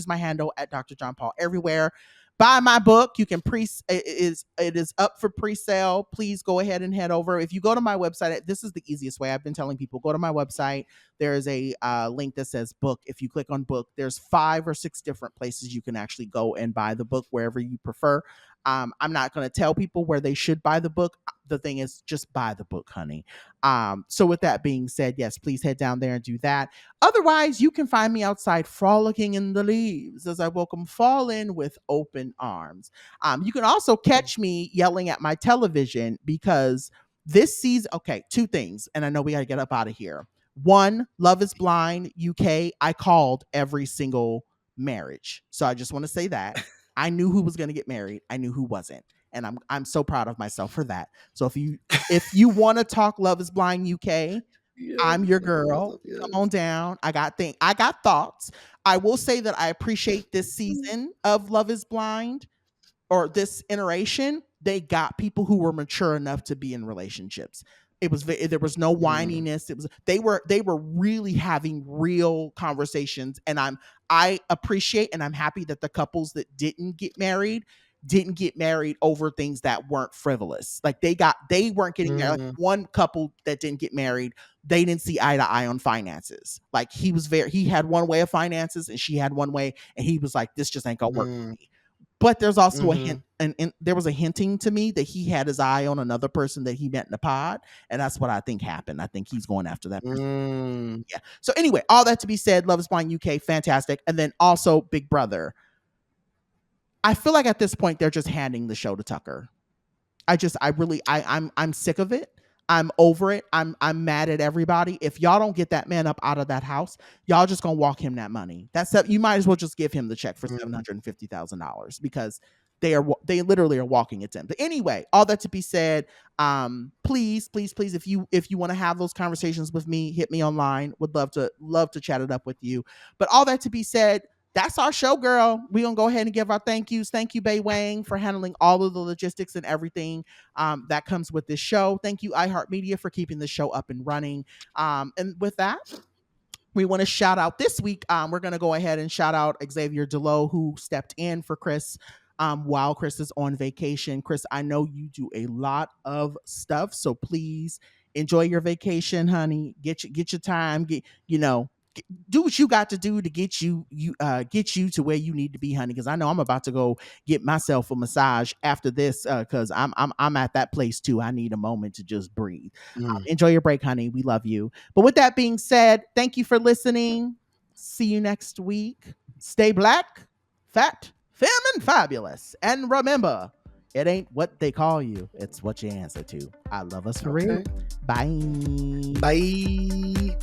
my handle at Dr. John Paul everywhere. Buy my book. You can it is up for pre-sale. Please go ahead and head over. If you go to my website, this is the easiest way. I've been telling people go to my website. There is a link that says book. If you click on book, there's 5 or 6 different places you can actually go and buy the book wherever you prefer. I'm not going to tell people where they should buy the book. The thing is, just buy the book, honey. So with that being said, yes, please head down there and do that. Otherwise, you can find me outside frolicking in the leaves as I welcome fall in with open arms. You can also catch me yelling at my television because this season, okay, 2 things, and I know we got to get up out of here. 1, Love is Blind UK. I called every single marriage. So I just want to say that. I knew who was going to get married. I knew who wasn't. And I'm so proud of myself for that. So if you want to talk Love is Blind UK, I'm your girl. Come on down. I got thoughts. I will say that I appreciate this season of Love is Blind or this iteration. They got people who were mature enough to be in relationships. There was no whininess. They were really having real conversations, and I appreciate and I'm happy that the couples that didn't get married over things that weren't frivolous. Like they weren't getting married. Like one couple that didn't get married, they didn't see eye to eye on finances. Like he had one way of finances and she had one way, and he was like, this just ain't gonna work for me. But there's also a hint, and there was a hinting to me that he had his eye on another person that he met in the pod, and that's what I think happened. I think he's going after that person. Yeah. So anyway, all that to be said, Love is Blind UK, fantastic. And then also Big Brother. I feel like at this point they're just handing the show to Tucker. I'm sick of it. I'm over it. I'm mad at everybody. If y'all don't get that man up out of that house, y'all just gonna walk him that money. You might as well just give him the check for $750,000 because they literally are walking it down. But anyway, all that to be said, please, if you want to have those conversations with me, hit me online. Would love to chat it up with you. But all that to be said, that's our show, girl. We're gonna go ahead and give our thank yous. Thank you, Bay Wang, for handling all of the logistics and everything that comes with this show. Thank you, iHeartMedia, for keeping the show up and running. And with that, we want to shout out this week. We're going to go ahead and shout out Xavier Delow, who stepped in for Chris while Chris is on vacation. Chris, I know you do a lot of stuff, so please enjoy your vacation, honey. Get your time. Do what you got to do to get you to where you need to be, honey. Because I know I'm about to go get myself a massage after this. Because I'm at that place too. I need a moment to just breathe. Enjoy your break, honey. We love you. But with that being said, thank you for listening. See you next week. Stay black, fat, femme, and fabulous. And remember, it ain't what they call you, it's what you answer to. I love us for real. Bye. Bye.